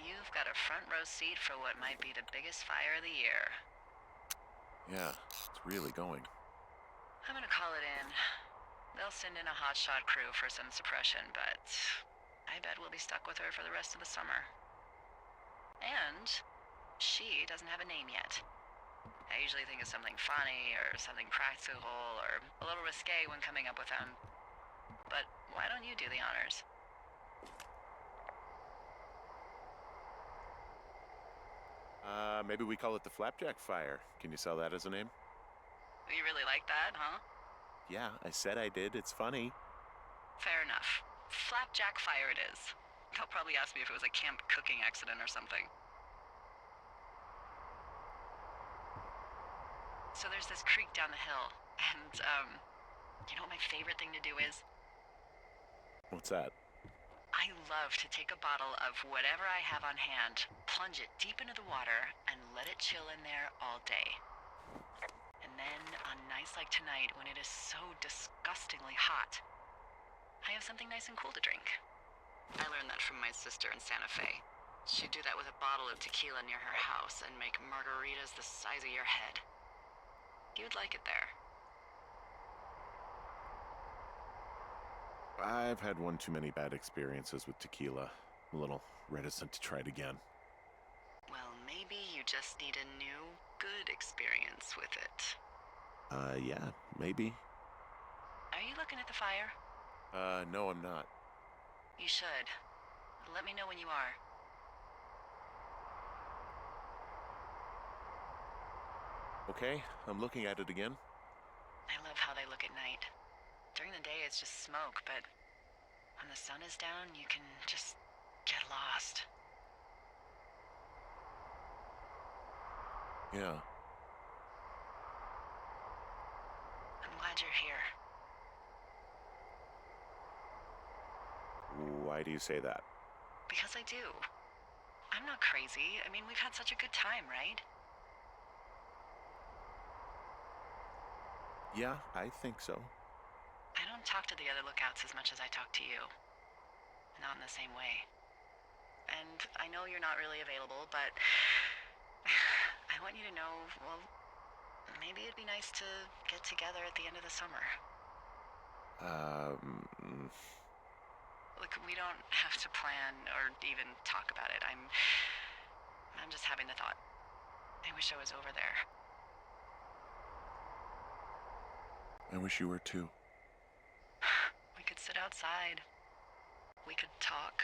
You've got a front row seat for what might be the biggest fire of the year. Yeah, it's really going. I'm gonna call it in. They'll send in a hotshot crew for some suppression, but I bet we'll be stuck with her for the rest of the summer. And she doesn't have a name yet. I usually think of something funny or something practical or a little risque when coming up with them. But why don't you do the honors? Maybe we call it the Flapjack Fire. Can you sell that as a name? You really like that, huh? Yeah, I said I did. It's funny. Fair enough. Flapjack Fire it is. They'll probably ask me if it was a camp cooking accident or something. So there's this creek down the hill, and, you know what my favorite thing to do is? What's that? I love to take a bottle of whatever I have on hand, plunge it deep into the water, and let it chill in there all day. And then, on nights like tonight, when it is so disgustingly hot, I have something nice and cool to drink. I learned that from my sister in Santa Fe. She'd do that with a bottle of tequila near her house and make margaritas the size of your head. You'd like it there. I've had one too many bad experiences with tequila. I'm a little reticent to try it again. Well, maybe you just need a new, good experience with it. Yeah, maybe. Are you looking at the fire? No, I'm not. You should. Let me know when you are. Okay, I'm looking at it again. I love how they look at night. During the day, it's just smoke, but when the sun is down, you can just get lost. Yeah. I'm glad you're here. Why do you say that? Because I do. I'm not crazy. I mean, we've had such a good time, right? Yeah, I think so. I don't talk to the other lookouts as much as I talk to you. Not in the same way. And I know you're not really available, but I want you to know, well, maybe it'd be nice to get together at the end of the summer. Look, we don't have to plan or even talk about it. I'm just having the thought. I wish I was over there. I wish you were too. We could sit outside. We could talk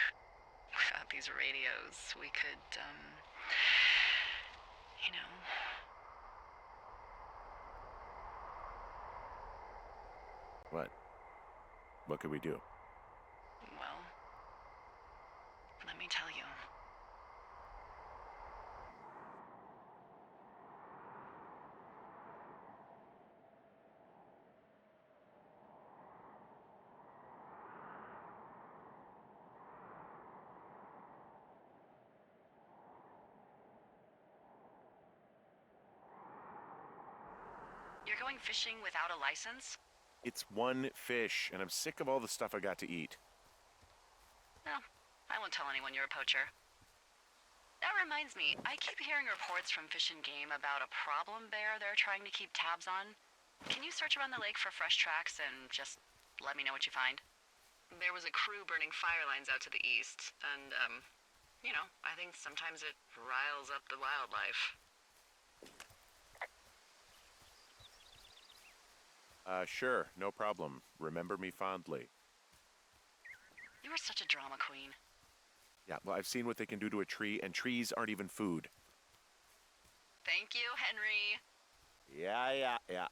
without these radios. We could, you know. What? What could we do? Well, let me tell you. You're going fishing without a license? It's one fish, and I'm sick of all the stuff I got to eat. No, I won't tell anyone you're a poacher. That reminds me, I keep hearing reports from Fish and Game about a problem bear they're trying to keep tabs on. Can you search around the lake for fresh tracks and just let me know what you find? There was a crew burning fire lines out to the east, and, you know, I think sometimes it riles up the wildlife. Sure, no problem. Remember me fondly. You are such a drama queen. Yeah, well, I've seen what they can do to a tree, and trees aren't even food. Thank you, Henry. Yeah.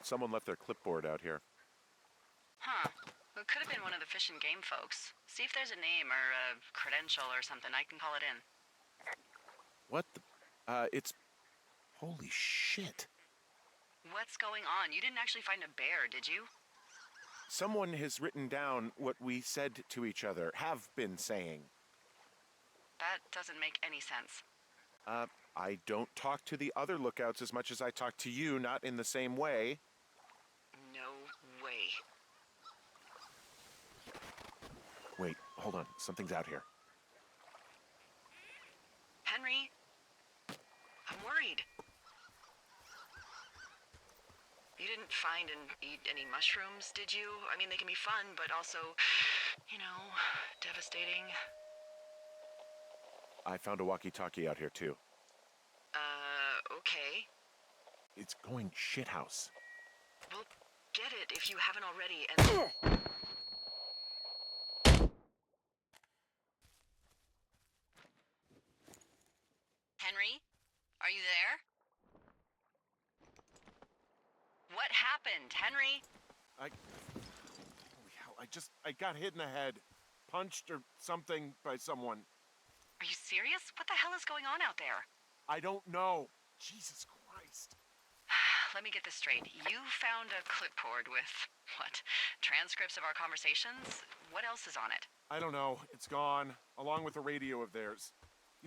someone left their clipboard out here. Huh. It could have been one of the Fish and Game folks. See if there's a name or a credential or something. I can call it in. What the? It's... Holy shit. What's going on? You didn't actually find a bear, did you? Someone has written down what we said to each other, have been saying. That doesn't make any sense. I don't talk to the other lookouts as much as I talk to you, not in the same way. No way. Wait, hold on. Something's out here. Henry? I'm worried. You didn't find and eat any mushrooms, did you? I mean, they can be fun, but also, you know, devastating. I found a walkie-talkie out here, too. Okay. It's going shithouse. Well, get it if you haven't already, and... Henry? Are you there? What happened, Henry? Holy hell, I got hit in the head. Punched or something by someone. Are you serious? What the hell is going on out there? I don't know. Jesus Christ. Let me get this straight. You found a clipboard with, what, transcripts of our conversations? What else is on it? I don't know. It's gone, along with a radio of theirs.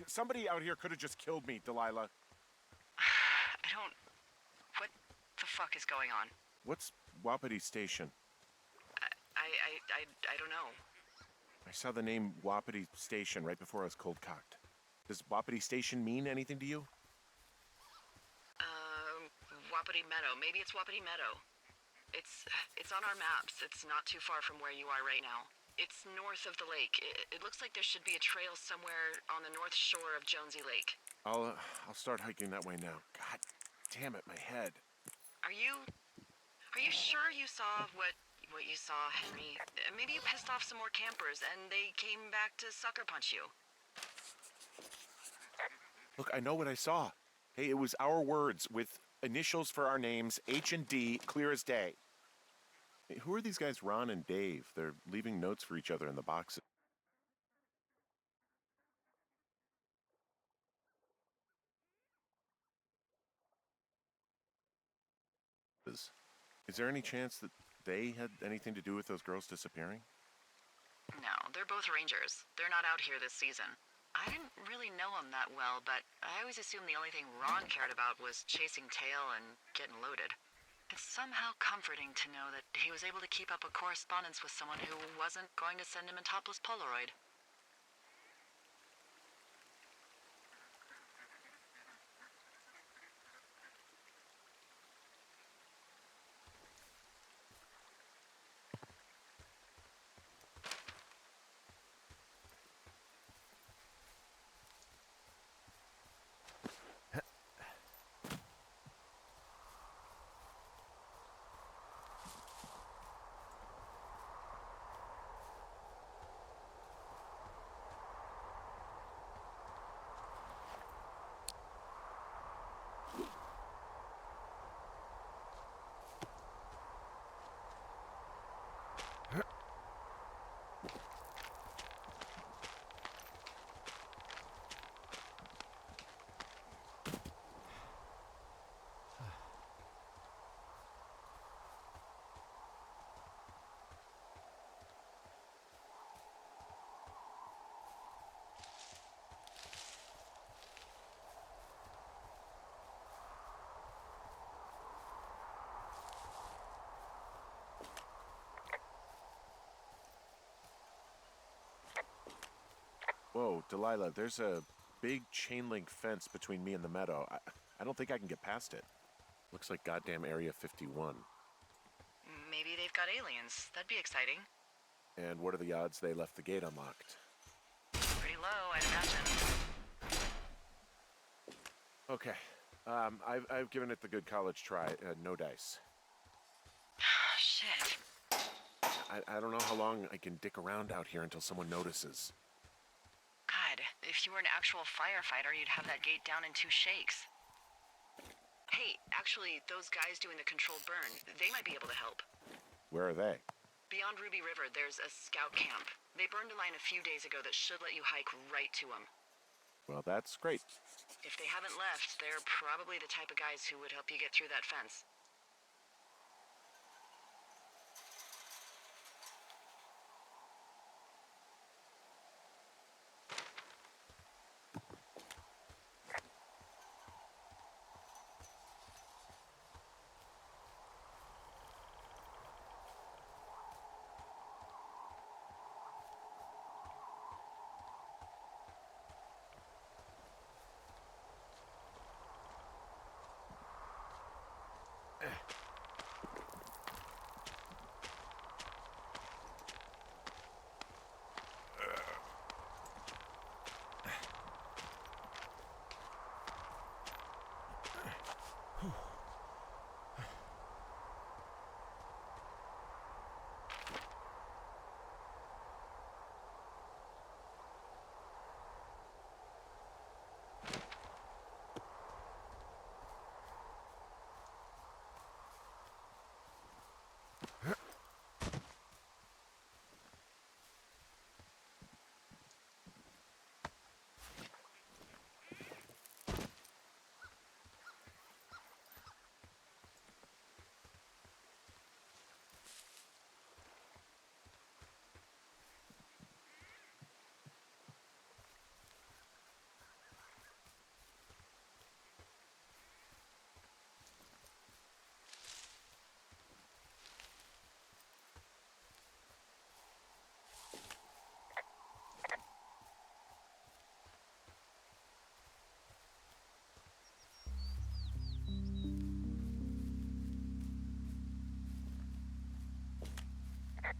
Somebody out here could have just killed me, Delilah. What the fuck is going on? What's Wapiti Station? I don't know. I saw the name Wapiti Station right before I was cold-cocked. Does Wapiti Station mean anything to you? Wapiti Meadow. Maybe it's Wapiti Meadow. It's on our maps. It's not too far from where you are right now. It's north of the lake. It looks like there should be a trail somewhere on the north shore of Jonesy Lake. I'll start hiking that way now. God damn it, my head. Are you sure you saw what you saw, Henry? Maybe you pissed off some more campers and they came back to sucker punch you. Look, I know what I saw. Hey, it was our words with initials for our names, H and D, clear as day. Hey, who are these guys, Ron and Dave? They're leaving notes for each other in the boxes. Is there any chance that they had anything to do with those girls disappearing? No, they're both rangers. They're not out here this season. I didn't really know them that well, but I always assumed the only thing Ron cared about was chasing tail and getting loaded. It's somehow comforting to know that he was able to keep up a correspondence with someone who wasn't going to send him a topless Polaroid. Whoa, Delilah, there's a big chain link fence between me and the meadow. I don't think I can get past it. Looks like goddamn Area 51. Maybe they've got aliens. That'd be exciting. And what are the odds they left the gate unlocked? Pretty low, I'd imagine. Okay. I've given it the good college try. No dice. Shit. I don't know how long I can dick around out here until someone notices. God, if you were an actual firefighter, you'd have that gate down in 2 shakes. Hey, actually, those guys doing the controlled burn, they might be able to help. Where are they? Beyond Ruby River, there's a scout camp. They burned a line a few days ago that should let you hike right to them. Well, that's great. If they haven't left, they're probably the type of guys who would help you get through that fence.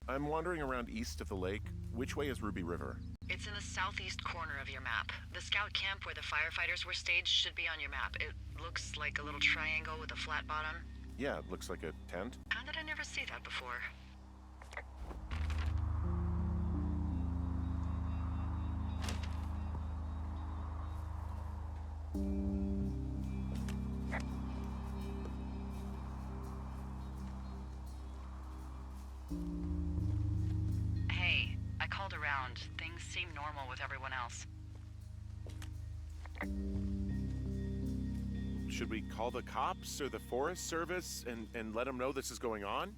I'm wandering around east of the lake. Which way is Ruby River? It's in the southeast corner of your map. The scout camp where the firefighters were staged should be on your map. It looks like a little triangle with a flat bottom. Yeah, it looks like a tent. How did I never see that before? Hey, I called around. Things seem normal with everyone else. Should we call the cops or the Forest Service and let them know this is going on?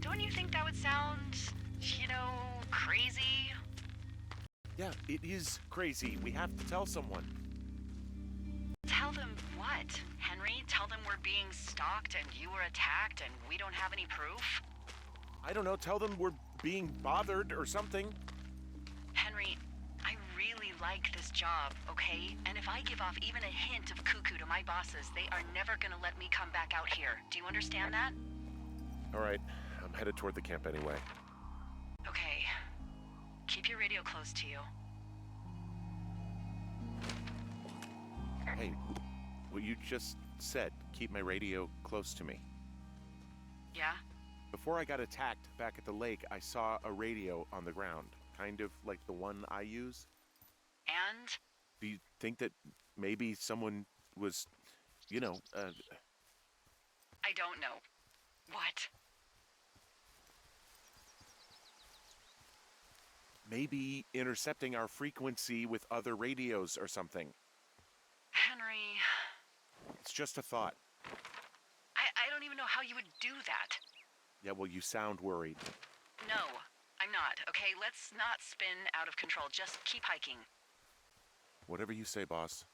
Don't you think that would sound, crazy? Yeah, it is crazy. We have to tell someone. Tell them what, Henry? Tell them we're being stalked and you were attacked and we don't have any proof? I don't know, tell them we're being bothered or something. Henry, I really like this job, okay? And if I give off even a hint of cuckoo to my bosses, they are never gonna let me come back out here. Do you understand that? All right, I'm headed toward the camp anyway. Okay. Keep your radio close to you. Hey, what you just said, keep my radio close to me. Yeah? Before I got attacked back at the lake, I saw a radio on the ground, kind of like the one I use. And? Do you think that maybe someone was, I don't know. What? maybe intercepting our frequency with other radios or something? Henry... It's just a thought. I don't even know how you would do that. Yeah, well, you sound worried. No, I'm not, okay? Let's not spin out of control. Just keep hiking. Whatever you say, boss.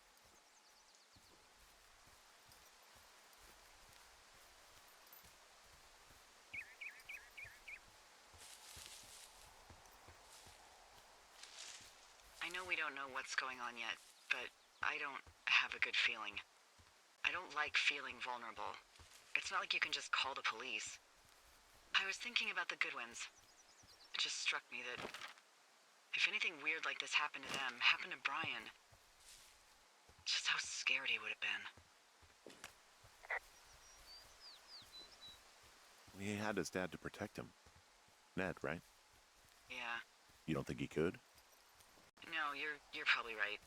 I know we don't know what's going on yet, but I don't have a good feeling. I don't like feeling vulnerable. It's not like you can just call the police. I was thinking about the Goodwins. It just struck me that if anything weird like this happened to them, happened to Brian, just how scared he would have been. He had his dad to protect him. Ned, right? Yeah. You don't think he could? No, you're probably right.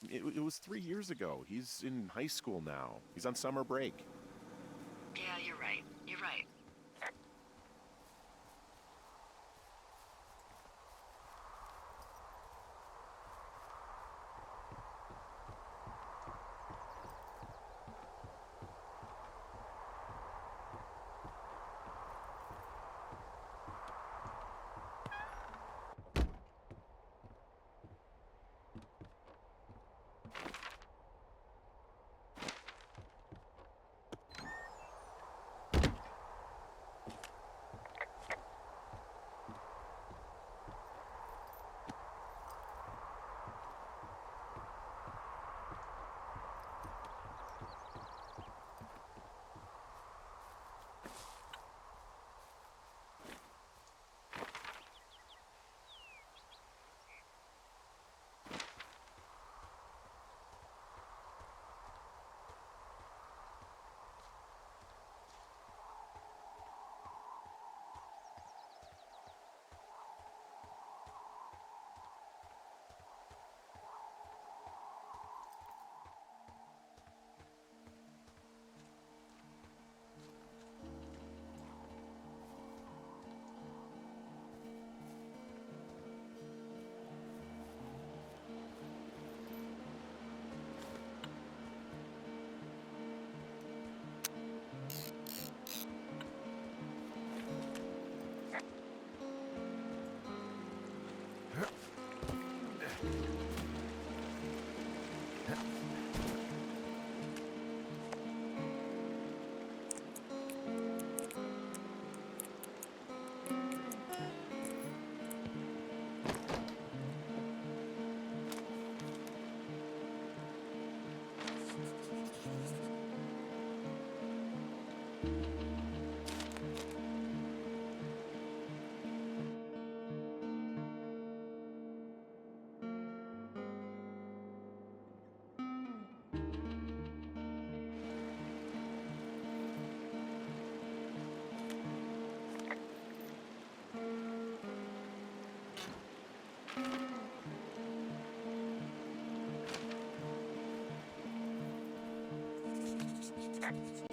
It was 3 years ago. He's in high school now. He's on summer break. Yeah, you're right. You're right.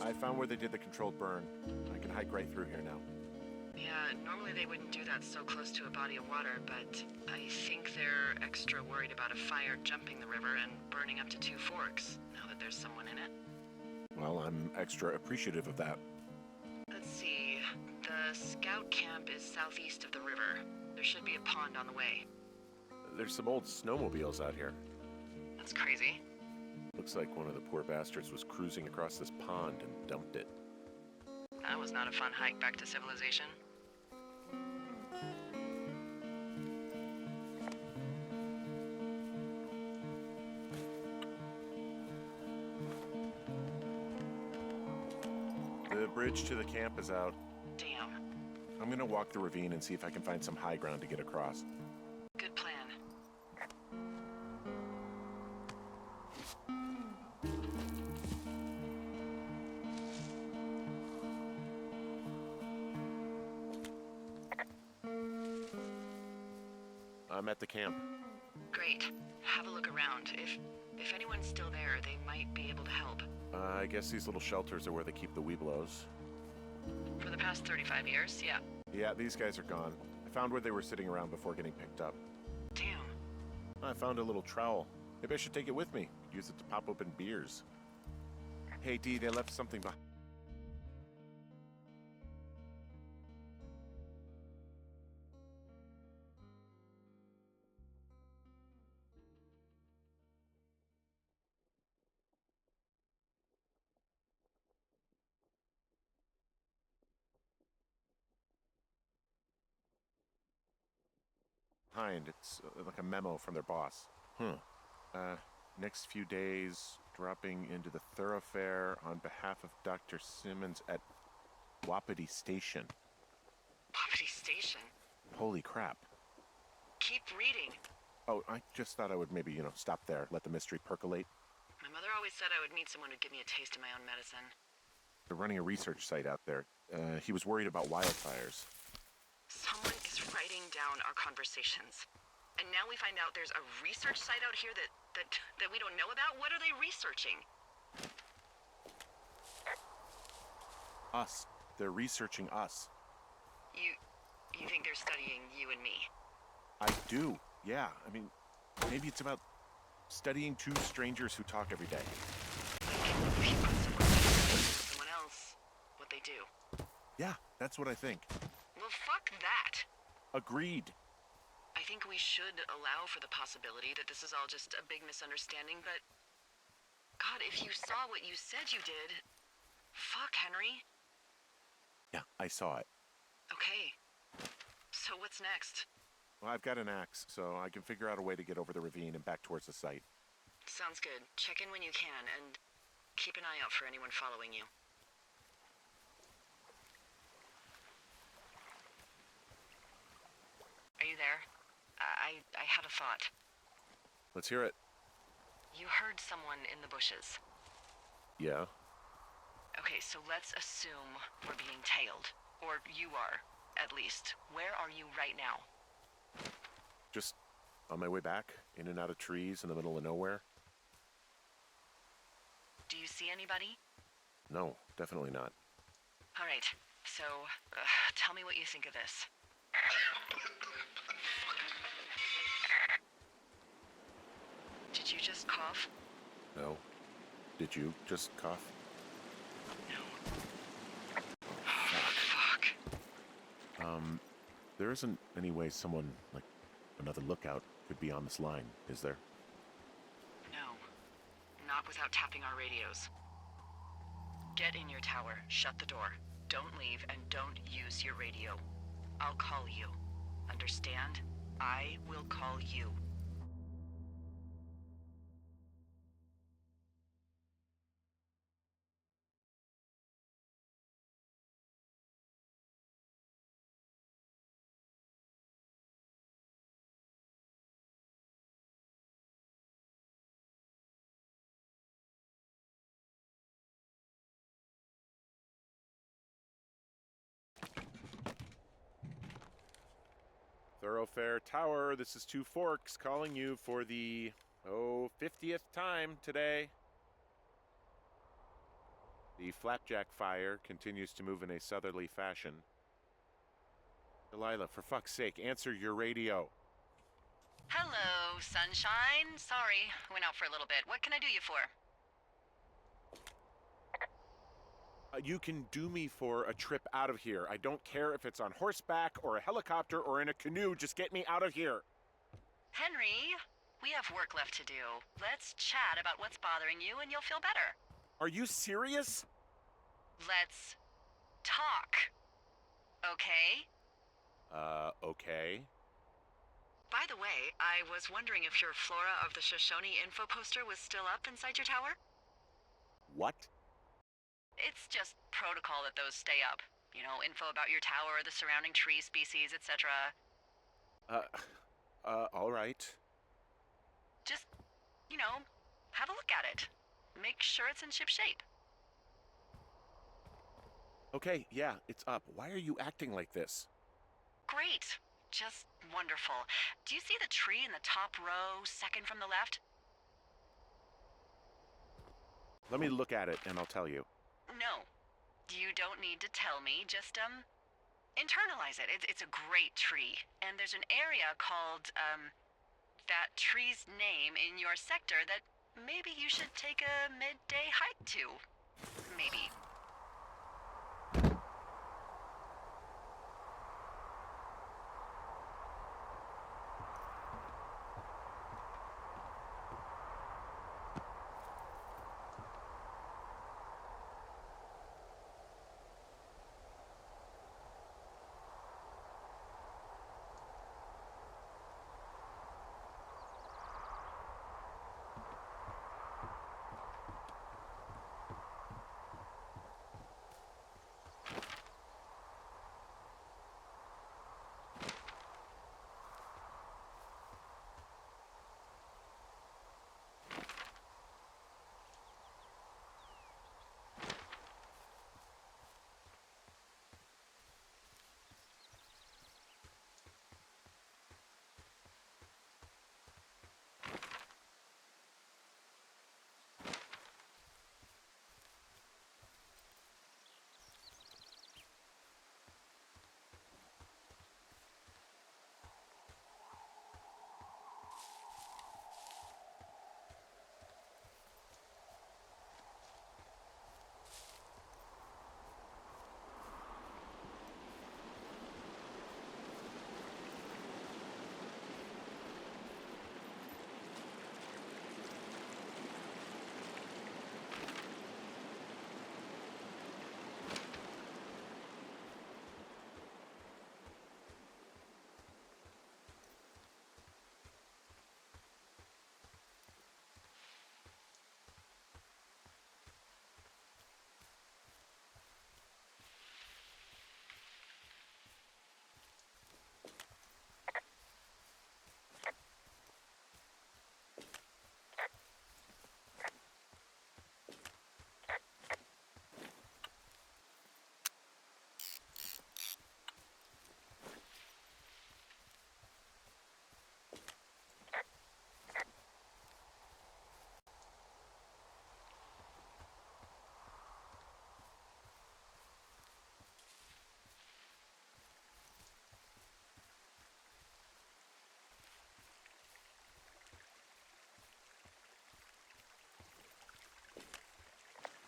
I found where they did the controlled burn. I can hike right through here now. Yeah, normally they wouldn't do that so close to a body of water, but I think they're extra worried about a fire jumping the river and burning up to 2 forks, now that there's someone in it. Well, I'm extra appreciative of that. Let's see. The scout camp is southeast of the river. There should be a pond on the way. There's some old snowmobiles out here. That's crazy. Looks like one of the poor bastards was cruising across this pond and dumped it. That was not a fun hike back to civilization. The bridge to the camp is out. Damn. I'm gonna walk the ravine and see if I can find some high ground to get across. Good plan. I'm at the camp. Great. Have a look around. If anyone's still there, they might be able to help. I guess these little shelters are where they keep the weeblos. For the past 35 years, yeah. Yeah, these guys are gone. I found where they were sitting around before getting picked up. Damn. I found a little trowel. Maybe I should take it with me. Use it to pop open beers. Hey, Dee, they left something behind. It's like a memo from their boss. Next few days, dropping into the thoroughfare on behalf of Dr. Simmons at Wapiti Station. Wapiti Station? Holy crap. Keep reading. Oh, I just thought I would maybe, stop there, let the mystery percolate. My mother always said I would meet someone who'd give me a taste of my own medicine. They're running a research site out there. He was worried about wildfires. Someone is writing down our conversations. And now we find out there's a research site out here that that we don't know about? What are they researching? Us. They're researching us. You think they're studying you and me? I do, yeah. I mean, maybe it's about studying two strangers who talk every day. If you put someone else, what they do. Yeah, that's what I think. Well, fuck that. Agreed. I think we should allow for the possibility that this is all just a big misunderstanding, but... God, if you saw what you said you did... Fuck, Henry. Yeah, I saw it. Okay. So what's next? Well, I've got an axe, so I can figure out a way to get over the ravine and back towards the site. Sounds good. Check in when you can, and keep an eye out for anyone following you. Are you there? I had a thought. Let's hear it. You heard someone in the bushes. Yeah? Okay, so let's assume we're being tailed. Or you are, at least. Where are you right now? Just on my way back, in and out of trees in the middle of nowhere. Do you see anybody? No, definitely not. All right, so tell me what you think of this. Did you just cough? No. Did you just cough? No. Fuck. There isn't any way someone, like another lookout, could be on this line, is there? No. Not without tapping our radios. Get in your tower, shut the door. Don't leave, and don't use your radio. I'll call you. Understand? I will call you. Thoroughfare Tower, this is Two Forks calling you for the, 50th time today. The flapjack fire continues to move in a southerly fashion. Delilah, for fuck's sake, answer your radio. Hello, sunshine. Sorry, I went out for a little bit. What can I do you for? You can do me for a trip out of here. I don't care if it's on horseback or a helicopter or in a canoe. Just get me out of here. Henry, we have work left to do. Let's chat about what's bothering you and you'll feel better. Are you serious? Let's talk. Okay? Okay. By the way, I was wondering if your Flora of the Shoshone info poster was still up inside your tower? What? It's just protocol that those stay up. You know, info about your tower, the surrounding tree species, etc. All right. Just, you know, have a look at it. Make sure it's in ship shape. Okay, yeah, it's up. Why are you acting like this? Great. Just wonderful. Do you see the tree in the top row, second from the left? Let me look at it and I'll tell you. No. You don't need to tell me. Just, internalize it. It's a great tree. And there's an area called, that tree's name in your sector that maybe you should take a midday hike to. Maybe.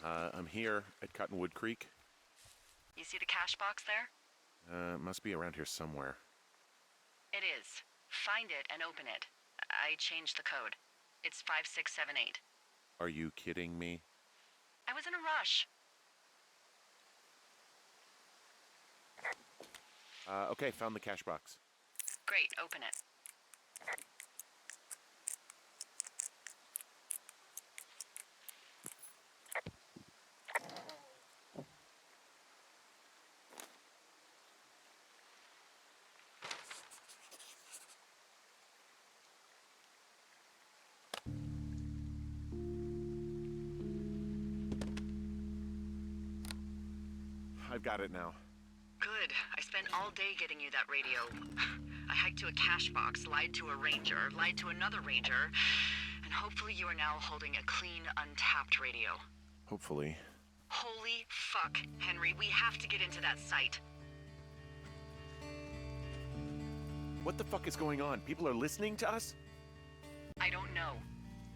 I'm here at Cottonwood Creek. You see the cash box there? Must be around here somewhere. It is. Find it and open it. I changed the code. It's 5678. Are you kidding me? I was in a rush. Okay, found the cash box. Great, open it. I've got it now. Good. I spent all day getting you that radio. I hiked to a cash box, lied to a ranger, lied to another ranger, and hopefully you are now holding a clean, untapped radio. Hopefully. Holy fuck, Henry, we have to get into that site. What the fuck is going on? People are listening to us? I don't know.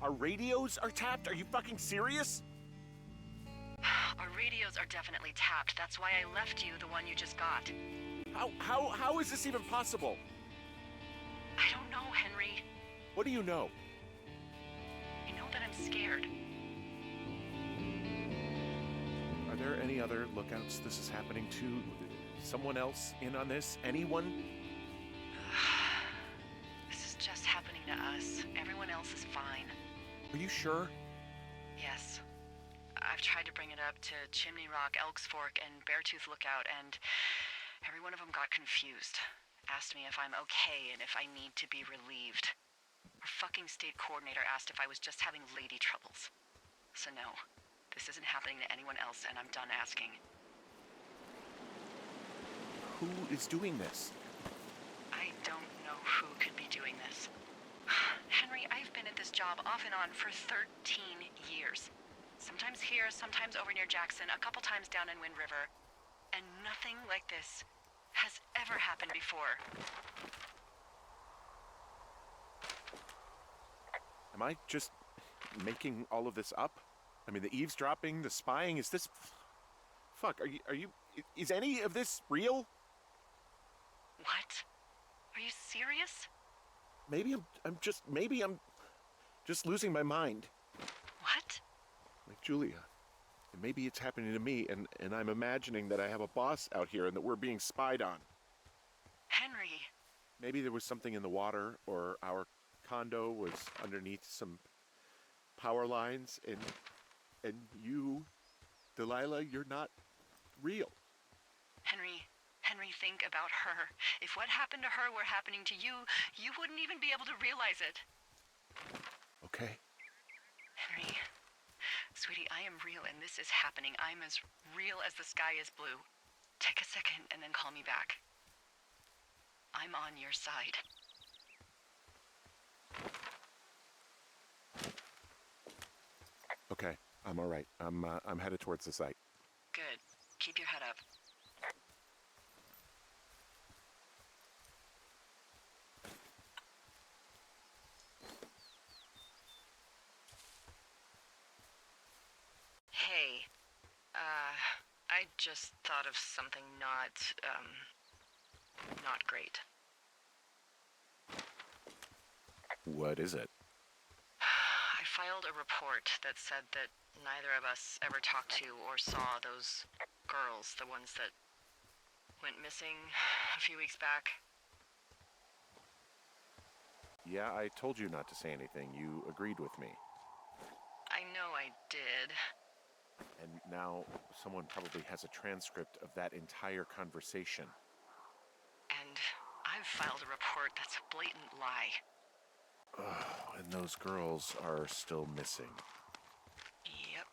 Our radios are tapped? Are you fucking serious? Our radios are definitely tapped. That's why I left you the one you just got. How is this even possible? I don't know, Henry. What do you know? I know that I'm scared. Are there any other lookouts this is happening to? Someone else in on this? Anyone? This is just happening to us. Everyone else is fine. Are you sure? Yes. I've tried to bring it up to Chimney Rock, Elks Fork, and Beartooth Lookout, and every one of them got confused. Asked me if I'm okay and if I need to be relieved. Our fucking state coordinator asked if I was just having lady troubles. So no, this isn't happening to anyone else, and I'm done asking. Who is doing this? I don't know who could be doing this. Henry, I've been at this job off and on for 13 years. Sometimes here, sometimes over near Jackson, a couple times down in Wind River. And nothing like this has ever happened before. Am I just making all of this up? I mean, the eavesdropping, the spying, is this... Fuck, is any of this real? What? Are you serious? Maybe I'm just losing my mind. What? Like Julia. And maybe it's happening to me, and I'm imagining that I have a boss out here and that we're being spied on. Henry. Maybe there was something in the water, or our condo was underneath some power lines, and you, Delilah, you're not real. Henry, think about her. If what happened to her were happening to you, you wouldn't even be able to realize it. Okay. Henry, sweetie, I am real and this is happening. I'm as real as the sky is blue. Take a second and then call me back. I'm on your side. Okay, I'm all right. I'm headed towards the site. Good. Keep your head up. Hey, I just thought of something not great. What is it? I filed a report that said that neither of us ever talked to or saw those girls, the ones that went missing a few weeks back. Yeah, I told you not to say anything. You agreed with me. I know I did. And now someone probably has a transcript of that entire conversation. And I've filed a report that's a blatant lie. Oh, and those girls are still missing. Yep.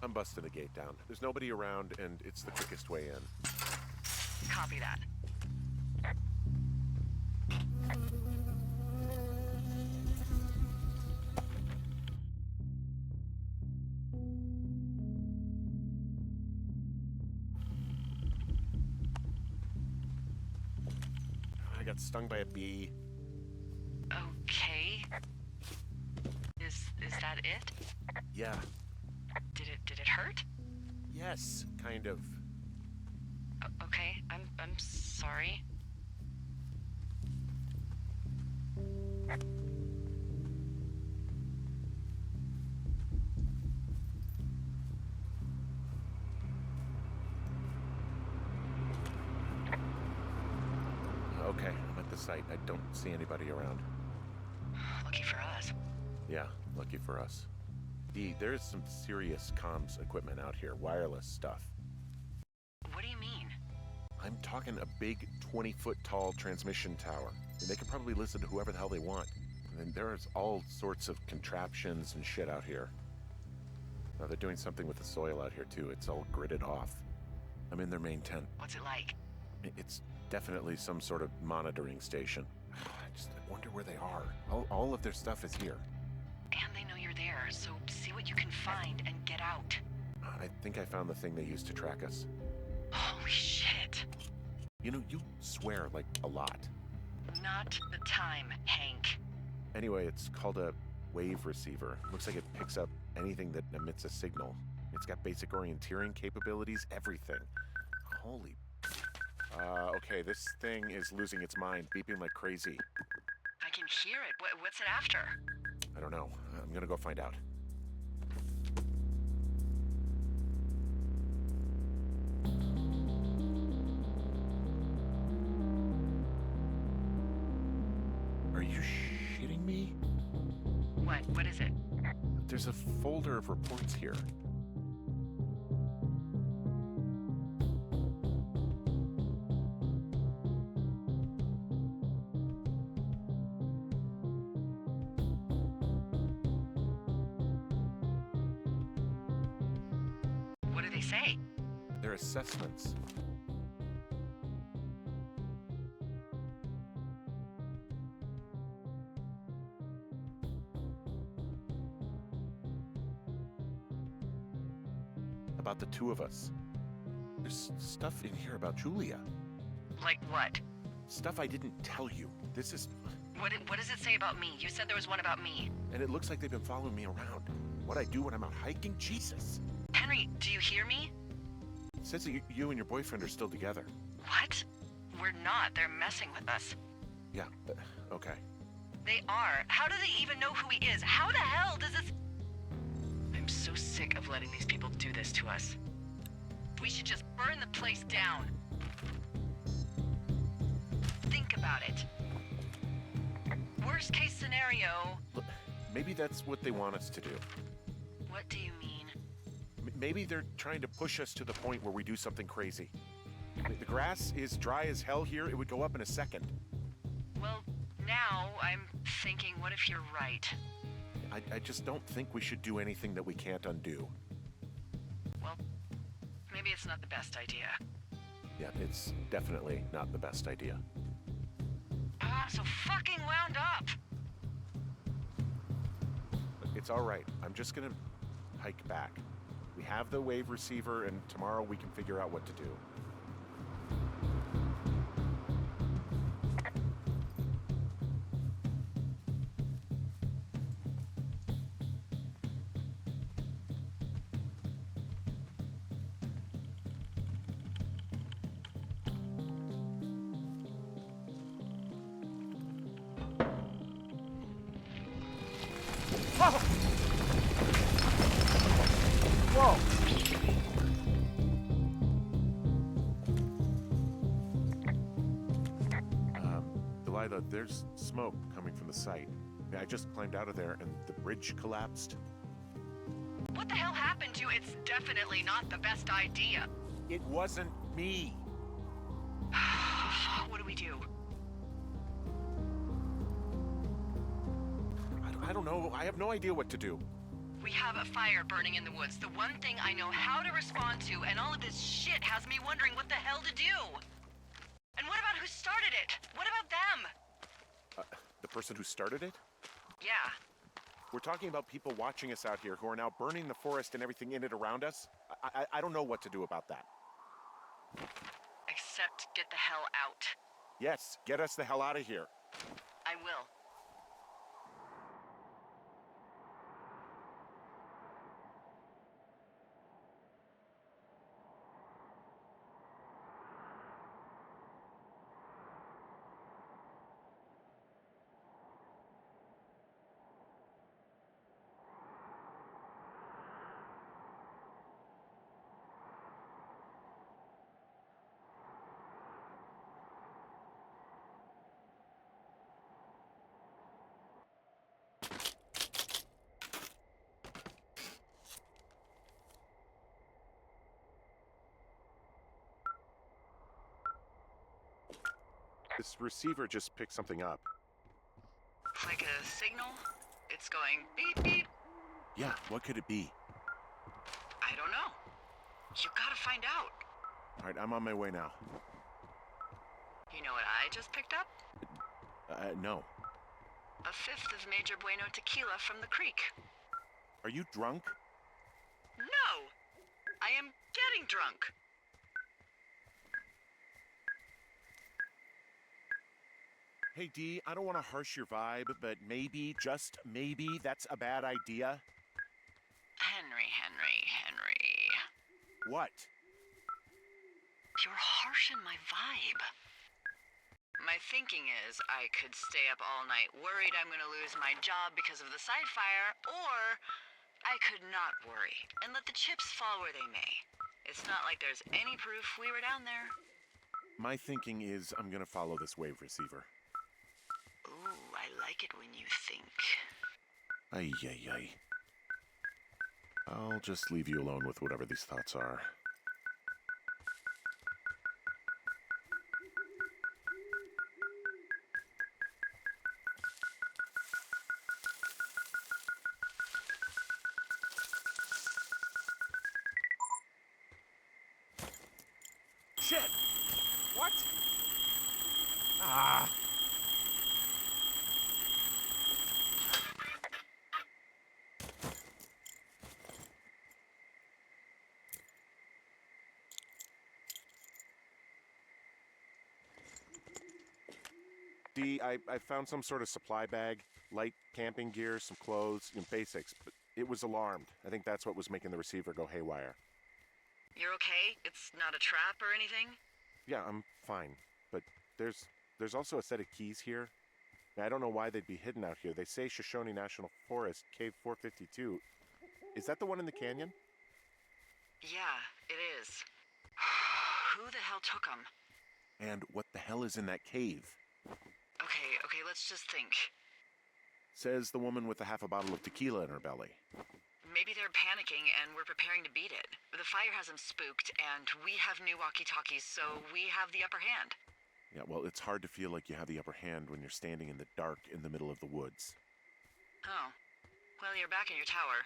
I'm busting the gate down. There's nobody around, and it's the quickest way in. Copy that. I got stung by a bee. Okay. Is that it? Yeah. Did it hurt? Yes, kind of. Okay, I'm sorry. Okay, I'm at the site. I don't see anybody around. Lucky for us. Yeah, lucky for us. Dee, there's some serious comms equipment out here, wireless stuff. What do you mean? I'm talking a big 20-foot tall transmission tower. And they can probably listen to whoever the hell they want. And then there's all sorts of contraptions and shit out here. Now they're doing something with the soil out here too. It's all gridded off. I'm in their main tent. What's it like? It's definitely some sort of monitoring station. I wonder where they are. All of their stuff is here. And they know you're there, so see what you can find and get out. I think I found the thing they used to track us. Holy shit. You know, you swear like a lot. Not the time, Hank. Anyway, it's called a wave receiver. Looks like it picks up anything that emits a signal. It's got basic orienteering capabilities, everything. Holy... okay, this thing is losing its mind, beeping like crazy. I can hear it. What's it after? I don't know. I'm gonna go find out. Are you shitting me? What is it? There's a folder of reports here. What do they say? They're assessments. About the two of us. There's stuff in here about Julia. Like what? Stuff I didn't tell you. This is... What does it say about me? You said there was one about me. And it looks like they've been following me around. What I do when I'm out hiking? Jesus. Henry, do you hear me? It says that you and your boyfriend are still together. What? We're not. They're messing with us. Yeah, okay. They are. How do they even know who he is? How the hell does this... I'm so sick of letting these people do this to us. We should just burn the place down. Think about it. Worst case scenario... Look, maybe that's what they want us to do. What do you mean? Maybe they're trying to push us to the point where we do something crazy. The grass is dry as hell here. It would go up in a second. Well, now I'm thinking, what if you're right? I just don't think we should do anything that we can't undo. Well, maybe it's not the best idea. Yeah, it's definitely not the best idea. I'm so fucking wound up! It's all right. I'm just gonna hike back. We have the wave receiver, and tomorrow we can figure out what to do. Whoa! Delilah, there's smoke coming from the site. I just climbed out of there and the bridge collapsed. What the hell happened to you? It's definitely not the best idea. It wasn't me. What do we do? I don't know. I have no idea what to do. We have a fire burning in the woods, the one thing I know how to respond to, and all of this shit has me wondering what the hell to do. And what about who started it? What about them? The person who started it? Yeah. We're talking about people watching us out here who are now burning the forest and everything in it around us. I don't know what to do about that. Except get the hell out. Yes, get us the hell out of here. I will. This receiver just picked something up. Like a signal? It's going beep beep. Yeah, what could it be? I don't know. You gotta find out. All right, I'm on my way now. You know what I just picked up? No. A fifth of Major Bueno tequila from the creek. Are you drunk? No! I am getting drunk. Hey, Dee, I don't want to harsh your vibe, but maybe, just maybe, that's a bad idea. Henry. What? You're harshing my vibe. My thinking is I could stay up all night worried I'm gonna lose my job because of the side fire, or I could not worry and let the chips fall where they may. It's not like there's any proof we were down there. My thinking is I'm gonna follow this wave receiver. Ooh, I like it when you think. Ay. I'll just leave you alone with whatever these thoughts are. Shit! What? Ah! Dee, I found some sort of supply bag, light camping gear, some clothes, basics, but it was alarmed. I think that's what was making the receiver go haywire. You're okay? It's not a trap or anything? Yeah, I'm fine, but there's also a set of keys here. Now, I don't know why they'd be hidden out here. They say Shoshone National Forest, Cave 452. Is that the one in the canyon? Yeah, it is. Who the hell took them? And what the hell is in that cave? Okay, let's just think. Says the woman with a half a bottle of tequila in her belly. Maybe they're panicking and we're preparing to beat it. The fire has them spooked, and we have new walkie-talkies, so we have the upper hand. Yeah, well, it's hard to feel like you have the upper hand when you're standing in the dark in the middle of the woods. Oh. Well, you're back in your tower.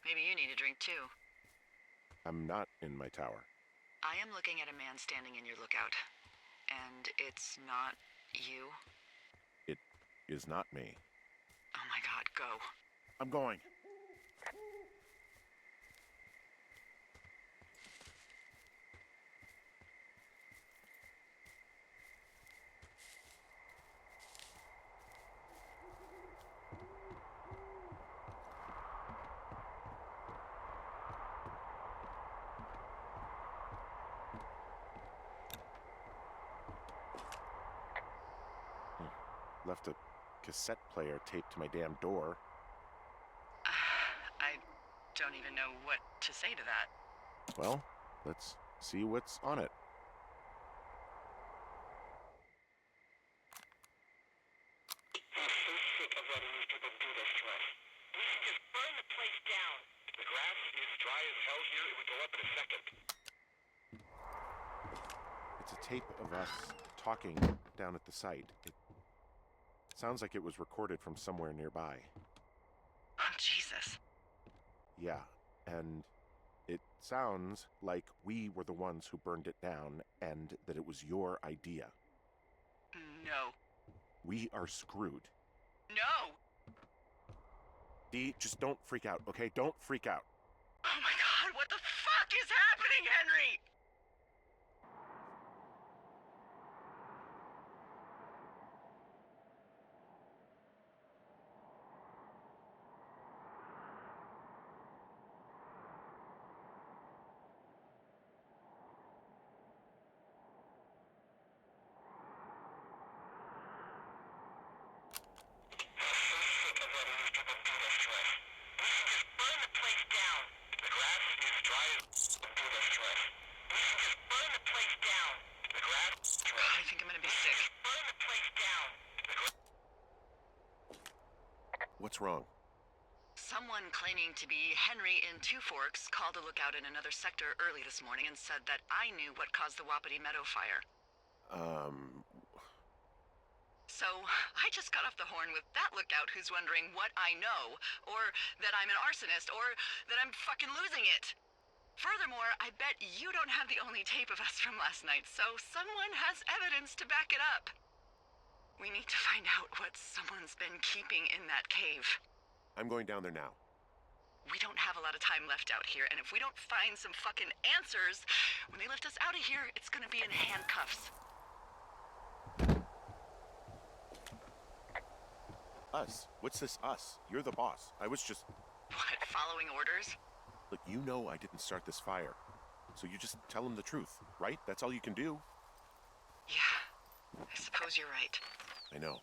Maybe you need a drink, too. I'm not in my tower. I am looking at a man standing in your lookout. And it's not you? It is not me. Oh my god, go. I'm going. Left a cassette player taped to my damn door. I don't even know what to say to that. Well, let's see what's on it. I'm so sick of letting these people do this to us. We should just burn the place down. The grass is dry as hell here. It would go up in a second. It's a tape of us talking down at the site. It sounds like it was recorded from somewhere nearby. Oh, Jesus. Yeah, and it sounds like we were the ones who burned it down and that it was your idea. No. We are screwed. No! Dee, just don't freak out, okay? Don't freak out. Oh my god, what the fuck is happening, Henry? I think I'm gonna be sick. What's wrong? Someone claiming to be Henry in Two Forks called a lookout in another sector early this morning and said that I knew what caused the Wapiti Meadow fire. So, I just got off the horn with that lookout who's wondering what I know, or that I'm an arsonist, or that I'm fucking losing it. Furthermore, I bet you don't have the only tape of us from last night, so someone has evidence to back it up. We need to find out what someone's been keeping in that cave. I'm going down there now. We don't have a lot of time left out here, and if we don't find some fucking answers, when they lift us out of here, it's gonna be in handcuffs. Us? What's this us? You're the boss. I was just... What, following orders? Look, you know I didn't start this fire. So you just tell him the truth, right? That's all you can do. Yeah, I suppose you're right. I know.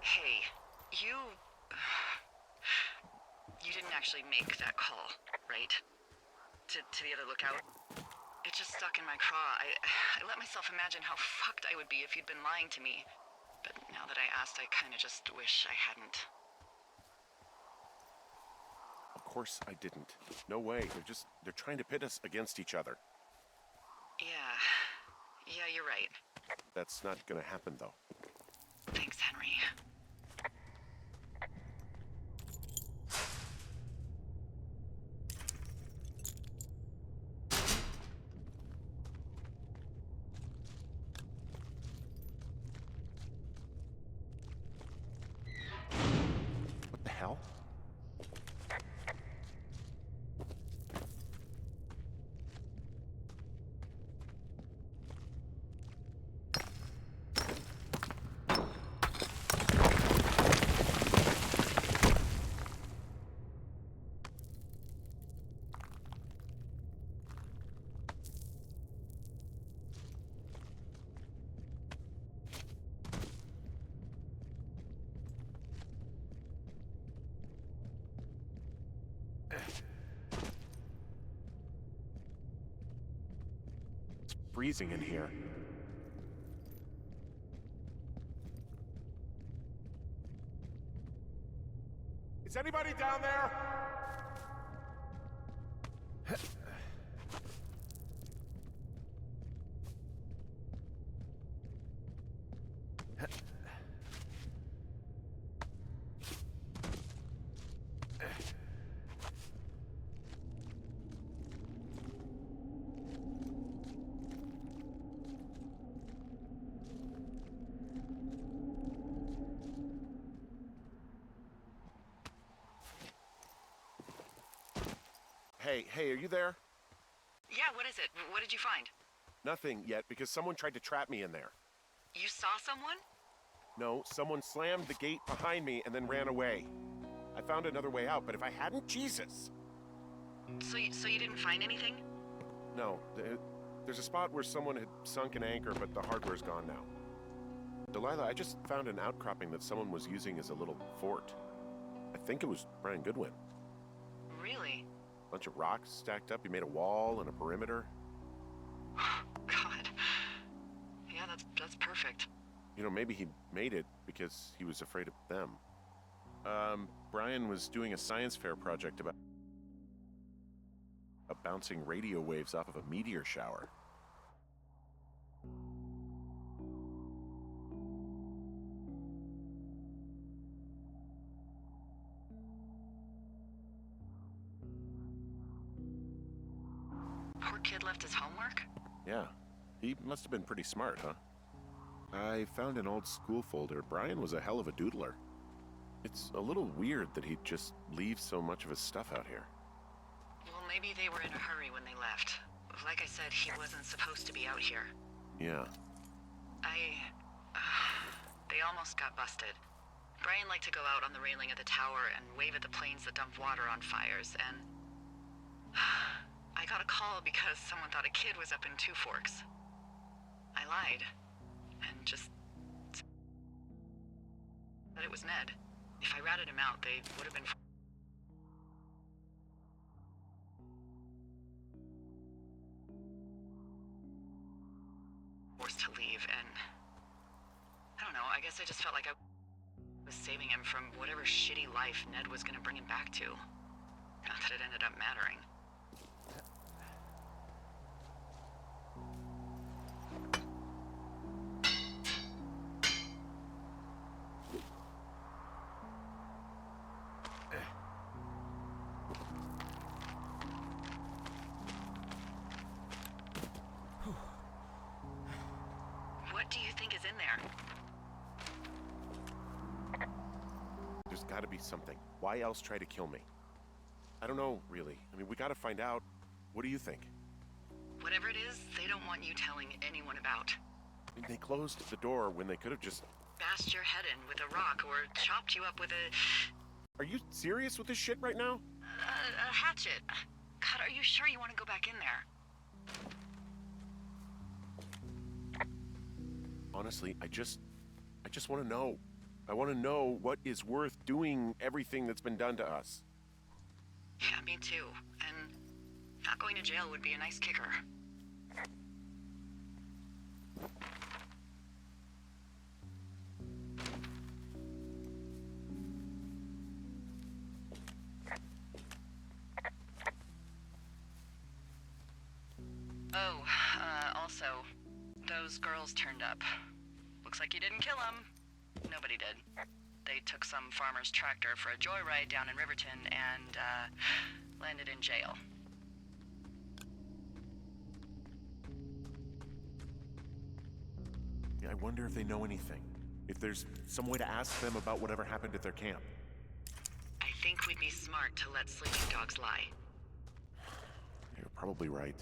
Hey, you didn't actually make that call, right? To the other lookout? It just stuck in my craw. I let myself imagine how fucked I would be if you'd been lying to me. But now that I asked, I kind of just wish I hadn't. Of course I didn't. No way. They're trying to pit us against each other. Yeah, you're right. That's not gonna happen, though. Thanks, Henry. What the hell? It's freezing in here. Is anybody down there? Hey, are you there? Yeah, what is it? What did you find? Nothing yet, because someone tried to trap me in there. You saw someone? No, someone slammed the gate behind me and then ran away. I found another way out, but if I hadn't, Jesus! So you didn't find anything? No, There's a spot where someone had sunk an anchor, but the hardware's gone now. Delilah, I just found an outcropping that someone was using as a little fort. I think it was Brian Goodwin. Really? Bunch of rocks stacked up. He made a wall and a perimeter. God. Yeah, that's perfect. You know, maybe he made it because he was afraid of them. Brian was doing a science fair project about bouncing radio waves off of a meteor shower. Poor kid left his homework? Yeah, he must have been pretty smart, huh? I found an old school folder. Brian was a hell of a doodler. It's a little weird that he'd just leave so much of his stuff out here. Well, maybe they were in a hurry when they left. Like I said, he wasn't supposed to be out here. Yeah. They almost got busted. Brian liked to go out on the railing of the tower and wave at the planes that dumped water on fires, and I got a call because someone thought a kid was up in Two Forks. I lied, and just said it was Ned. If I ratted him out, they would have been forced to leave, and I don't know, I guess I just felt like I was saving him from whatever shitty life Ned was gonna bring him back to. Not that it ended up mattering. What do you think is in there? There's gotta be something. Why else try to kill me? I don't know, really. I mean, we gotta find out. What do you think? Whatever it is, they don't want you telling anyone about. I mean, they closed the door when they could have just... Bashed your head in with a rock or chopped you up with a Are you serious with this shit right now? hatchet. God, are you sure you want to go back in there? Honestly, I just want to know. I want to know what is worth doing everything that's been done to us. Yeah, me too. And not going to jail would be a nice kicker. Oh, also, those girls turned up. Looks like you didn't kill them. Nobody did. They took some farmer's tractor for a joyride down in Riverton and, landed in jail. Yeah, I wonder if they know anything. If there's some way to ask them about whatever happened at their camp. I think we'd be smart to let sleeping dogs lie. You're probably right.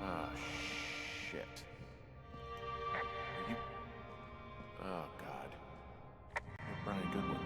Ah, shit. Are you... Oh, God. You're Brian Goodwin.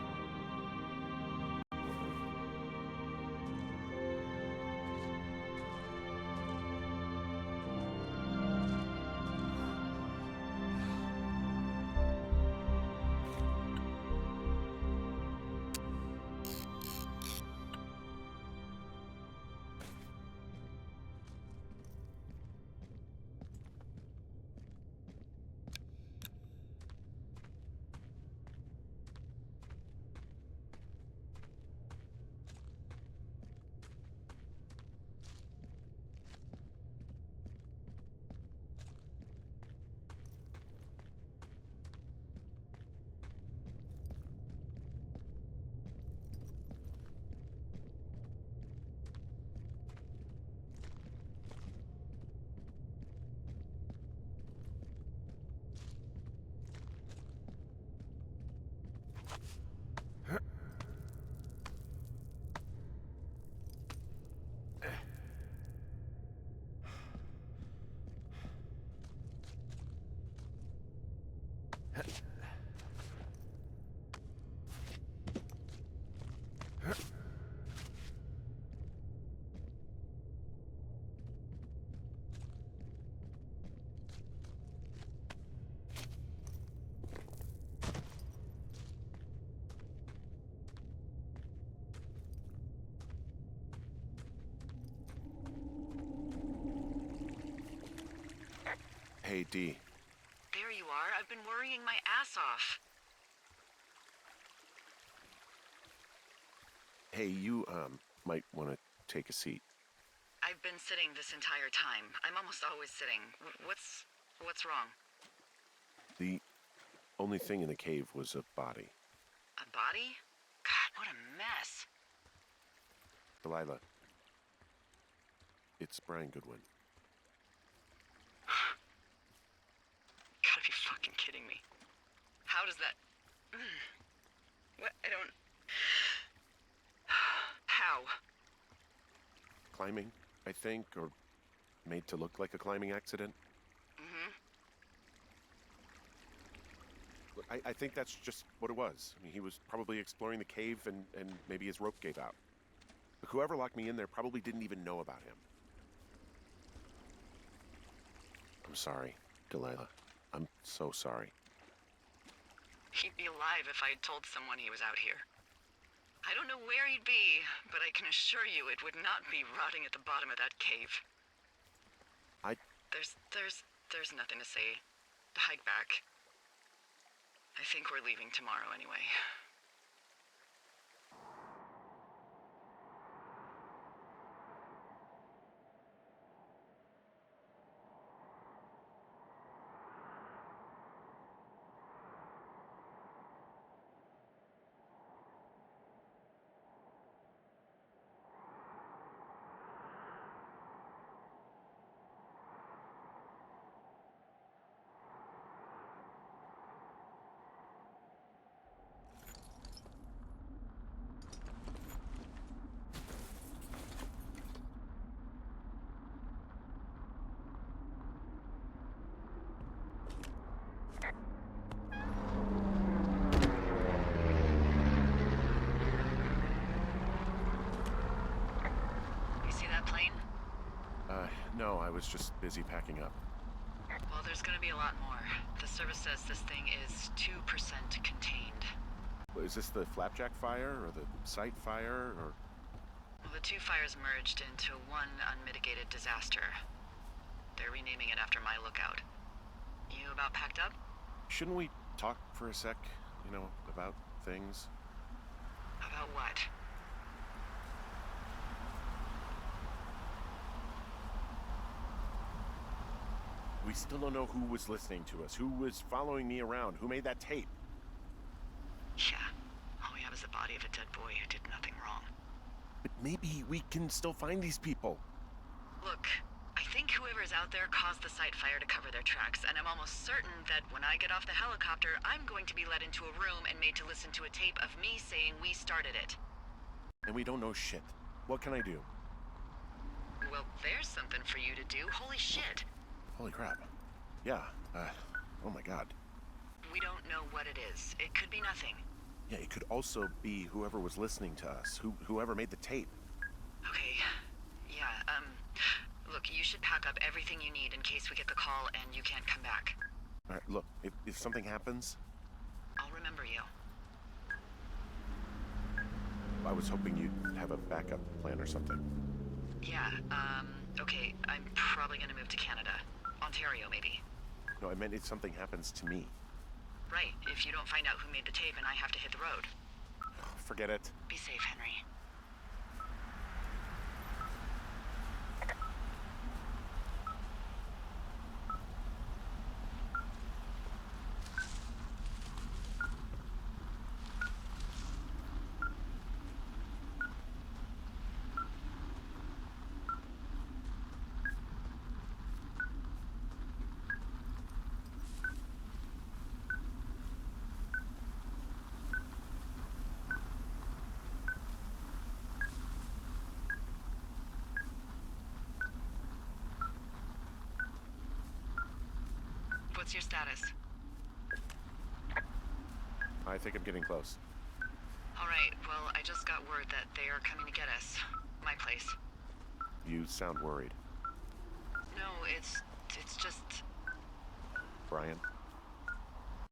Hey, Dee. There you are. I've been worrying my ass off. Hey, you, might want to take a seat. I've been sitting this entire time. I'm almost always sitting. What's wrong? The only thing in the cave was a body. A body? God, what a mess. Delilah. It's Brian Goodwin. Gotta be fucking kidding me. How does that... What? I don't... How? Climbing, I think, or made to look like a climbing accident. Mm-hmm. Look, I think that's just what it was. I mean, he was probably exploring the cave and maybe his rope gave out. But whoever locked me in there probably didn't even know about him. I'm sorry, Delilah. I'm so sorry. He'd be alive if I had told someone he was out here. I don't know where he'd be, but I can assure you it would not be rotting at the bottom of that cave. There's nothing to say. Hike back. I think we're leaving tomorrow anyway. No, I was just busy packing up. Well, there's gonna be a lot more. The service says this thing is 2% contained. Is this the Flapjack fire, or the site fire, or...? Well, the two fires merged into one unmitigated disaster. They're renaming it after my lookout. You about packed up? Shouldn't we talk for a sec, you know, about things? About what? We still don't know who was listening to us, who was following me around, who made that tape. Yeah. All we have is the body of a dead boy who did nothing wrong. But maybe we can still find these people. Look, I think whoever's out there caused the site fire to cover their tracks, and I'm almost certain that when I get off the helicopter, I'm going to be led into a room and made to listen to a tape of me saying we started it. And we don't know shit. What can I do? Well, there's something for you to do. Holy shit. Holy crap. Yeah, oh my god. We don't know what it is. It could be nothing. Yeah, it could also be whoever was listening to us, whoever made the tape. Okay, yeah, look, you should pack up everything you need in case we get the call and you can't come back. All right, look, if something happens... I'll remember you. I was hoping you'd have a backup plan or something. Yeah, okay, I'm probably gonna move to Canada. Ontario, maybe. No, I meant if something happens to me. Right, if you don't find out who made the tape and I have to hit the road. Forget it. Be safe, Henry. What's your status? I think I'm getting close. All right, well, I just got word that they are coming to get us. My place. You sound worried. No, it's just... Brian?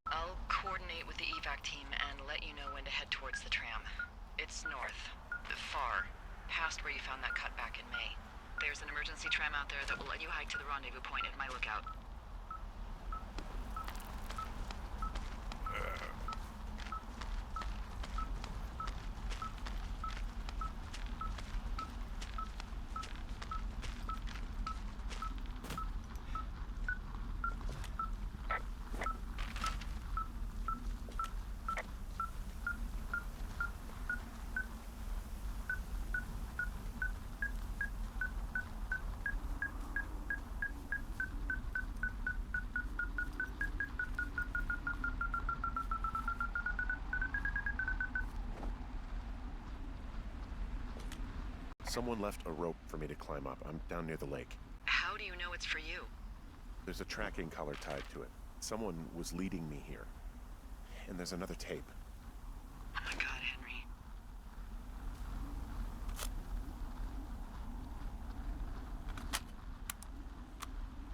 I'll coordinate with the evac team and let you know when to head towards the tram. It's north. Far. Past where you found that cut back in May. There's an emergency tram out there that will let you hike to the rendezvous point at my lookout. Someone left a rope for me to climb up. I'm down near the lake. How do you know it's for you? There's a tracking collar tied to it. Someone was leading me here. And there's another tape. Oh my God, Henry.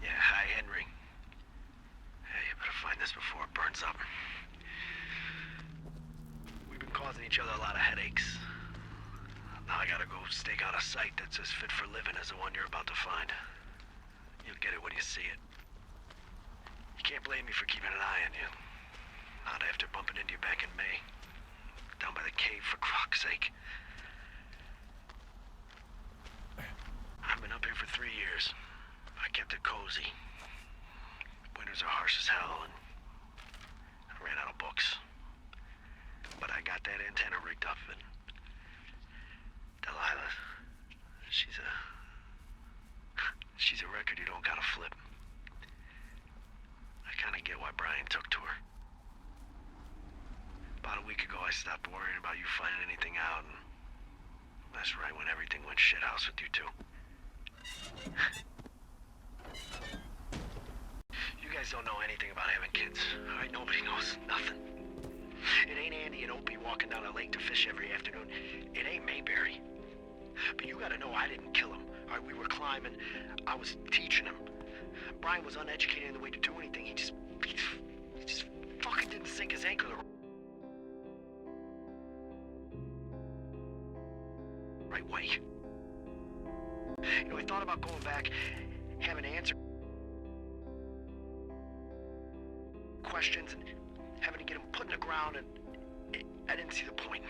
Yeah, hi, Henry. Hey, you better find this before it burns up. We've been causing each other a lot of headaches. Now I gotta go stake out a site that's as fit for living as the one you're about to find. You'll get it when you see it. You can't blame me for keeping an eye on you. Not after bumping into you back in May. Down by the cave, for croc's sake. I've been up here for 3 years. I kept it cozy. Winters are harsh as hell, and I ran out of books. But I got that antenna rigged up, and Delilah, she's a record you don't gotta flip. I kinda get why Brian took to her. About a week ago, I stopped worrying about you finding anything out, and that's right when everything went shithouse with you two. You guys don't know anything about having kids, alright? Nobody knows nothing. It ain't Andy and Opie walking down a lake to fish every afternoon. It ain't Mayberry. But you gotta know I didn't kill him. Alright, we were climbing. I was teaching him. Brian was uneducated in the way to do anything. He just fucking didn't sink his ankle the right way. You know, I thought about going back, having to answer questions and having to get him put in the ground, and I didn't see the point.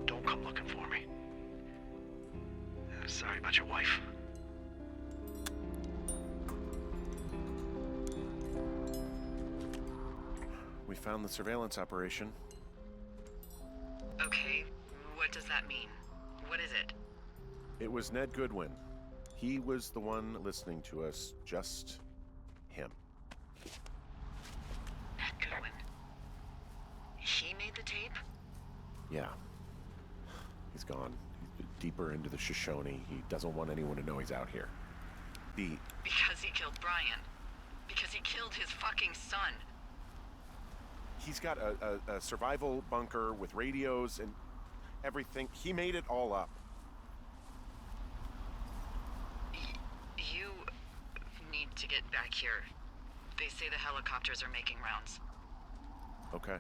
Don't come looking for me. Sorry about your wife. We found the surveillance operation. Okay, what does that mean? What is it? It was Ned Goodwin. He was the one listening to us, just him. Ned Goodwin. He made the tape? Yeah. He's gone. He's deeper into the Shoshone. He doesn't want anyone to know he's out here. Because he killed Brian. Because he killed his fucking son. He's got a survival bunker with radios and everything. He made it all up. You need to get back here. They say the helicopters are making rounds. Okay.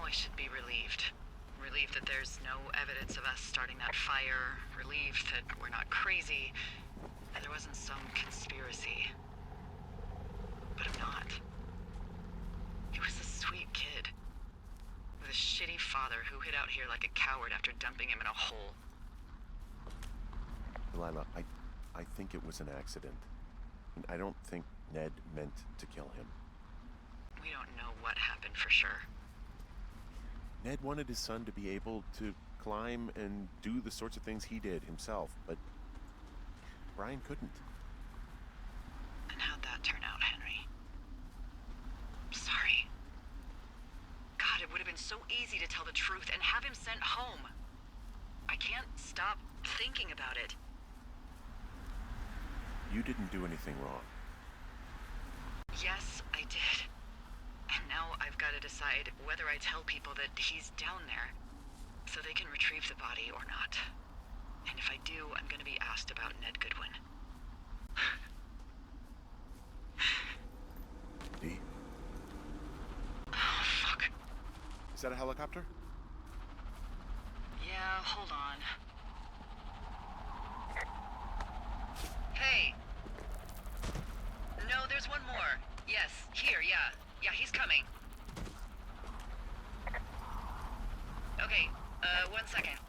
I should be relieved. Relieved that there's no evidence of us starting that fire. Relieved that we're not crazy. That there wasn't some conspiracy. But I'm not. He was a sweet kid. With a shitty father who hid out here like a coward after dumping him in a hole. Delilah, I think it was an accident. I don't think Ned meant to kill him. We don't know what happened for sure. Ned wanted his son to be able to climb and do the sorts of things he did himself, but Brian couldn't. And how'd that turn out, Henry? Sorry. God, it would have been so easy to tell the truth and have him sent home. I can't stop thinking about it. You didn't do anything wrong. Yes, I did. And now I've got to decide whether I tell people that he's down there so they can retrieve the body or not. And if I do, I'm going to be asked about Ned Goodwin. Dee? Oh, fuck. Is that a helicopter? Yeah, hold on. Hey! No, there's one more. Yes, here, yeah. Yeah, he's coming. Okay, 1 second.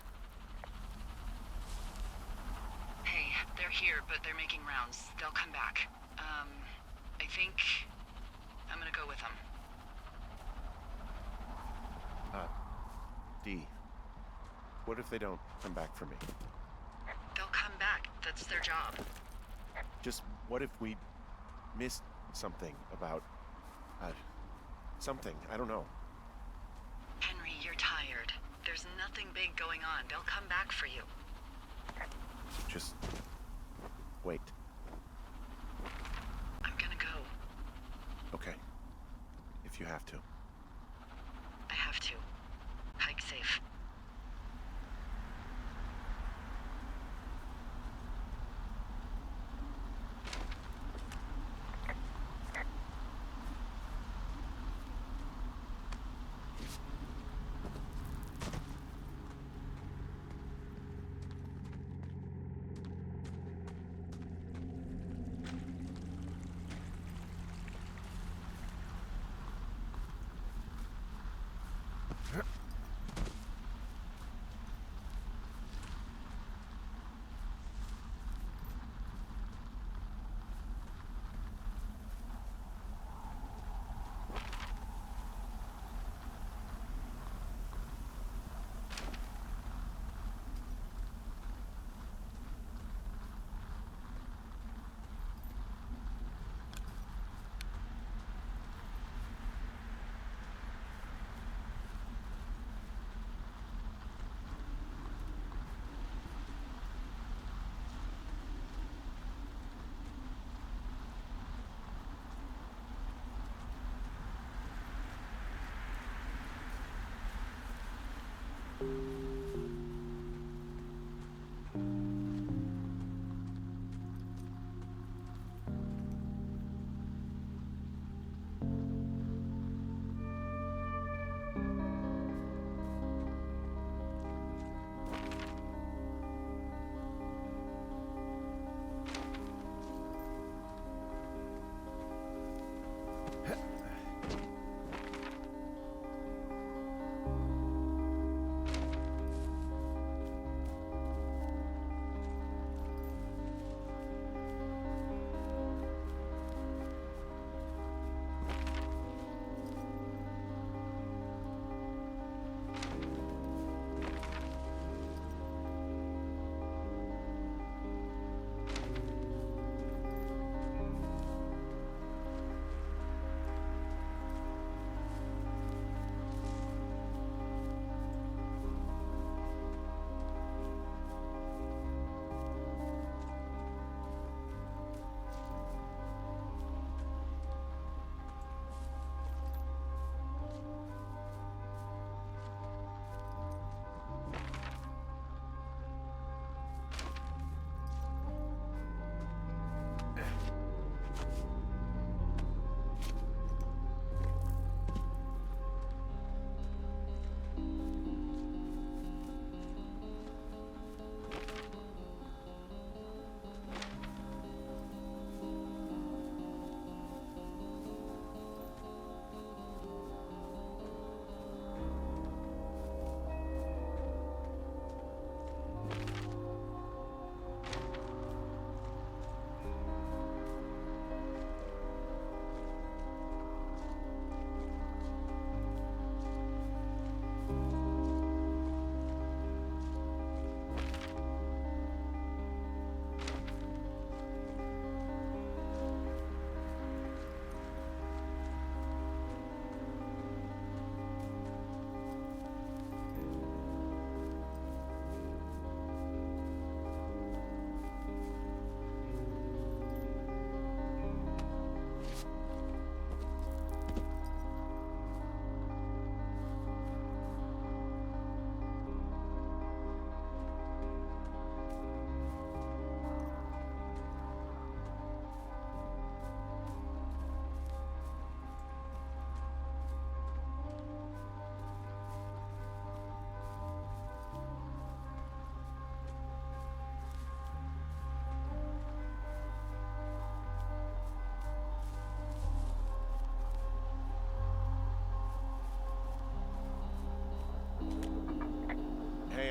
Hey, they're here, but they're making rounds. They'll come back. I think I'm gonna go with them. Dee, what if they don't come back for me? They'll come back. That's their job. Just what if we missed something about, something, I don't know. Henry, you're tired. There's nothing big going on. They'll come back for you. Just wait. I'm gonna go. Okay. If you have to. I have to. Hike safe.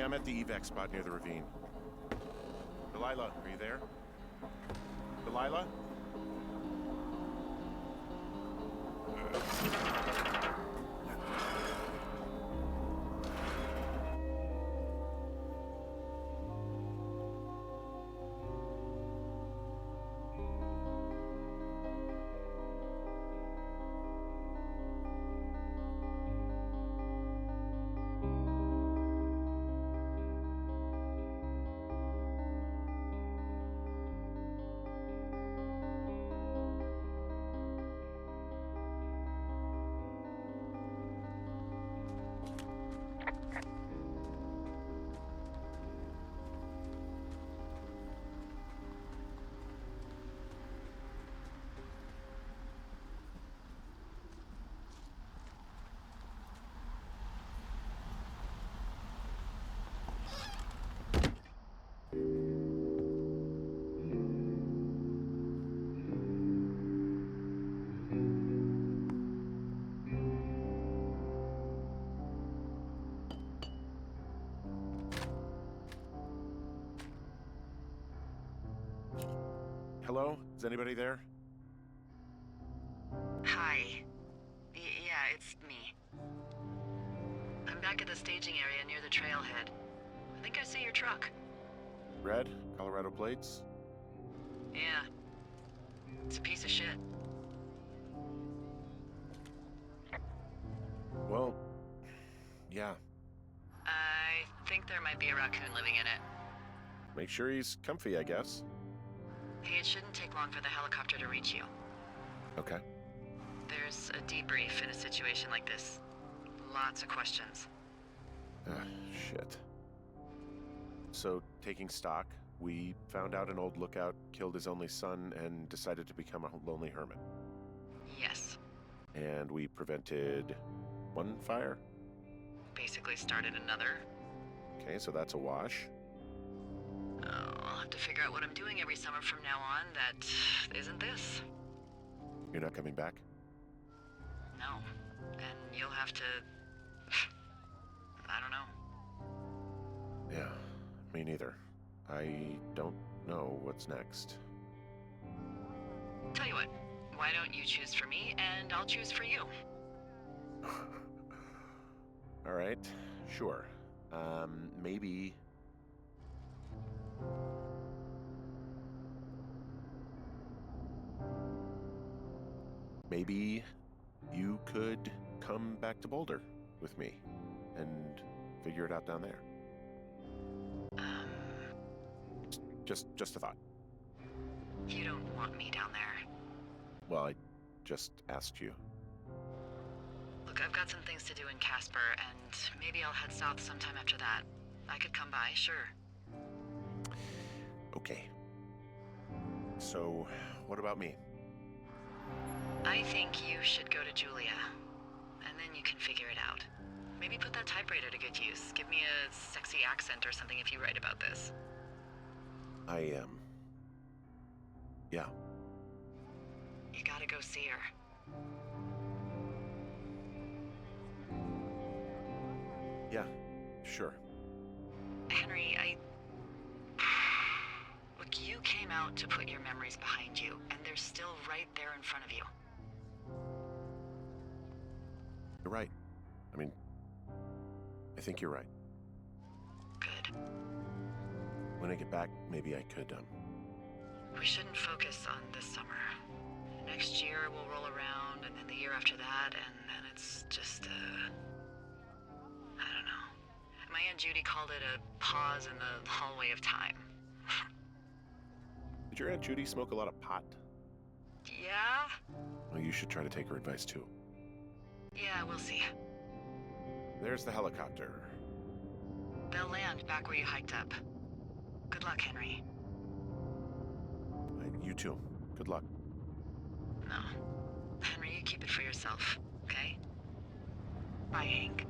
Hey, I'm at the evac spot near the ravine. Delilah, are you there? Delilah? Hello? Is anybody there? Hi. Yeah, it's me. I'm back at the staging area near the trailhead. I think I see your truck. Red? Colorado plates? Yeah. It's a piece of shit. Well, yeah. I think there might be a raccoon living in it. Make sure he's comfy, I guess. Hey, it shouldn't take long for the helicopter to reach you. Okay. There's a debrief in a situation like this. Lots of questions. Shit. So, taking stock, we found out an old lookout killed his only son and decided to become a lonely hermit. Yes. And we prevented one fire? Basically started another. Okay, so that's a wash. Oh, I'll have to figure out what I'm doing every summer from now on that isn't this. You're not coming back? No. And you'll have to... I don't know. Yeah, me neither. I don't know what's next. Tell you what, why don't you choose for me and I'll choose for you? All right, sure. Maybe... Maybe you could come back to Boulder with me and figure it out down there. Just a thought. You don't want me down there. Well, I just asked you. Look, I've got some things to do in Casper, and maybe I'll head south sometime after that. I could come by, sure. Okay. So, what about me? I think you should go to Julia, and then you can figure it out. Maybe put that typewriter to good use. Give me a sexy accent or something if you write about this. Yeah. You gotta go see her. Yeah, sure. Henry, Look, you came out to put your memories behind you, and they're still right there in front of you. You're right. I mean, I think you're right. Good. When I get back, maybe I could, We shouldn't focus on this summer. Next year we'll roll around, and then the year after that, and then it's just, I don't know. My Aunt Judy called it a pause in the hallway of time. Did your Aunt Judy smoke a lot of pot? Yeah? Well, you should try to take her advice, too. Yeah, we'll see. There's the helicopter. They'll land back where you hiked up. Good luck, Henry. You too. Good luck. No. Henry, you keep it for yourself, okay? Bye, Hank.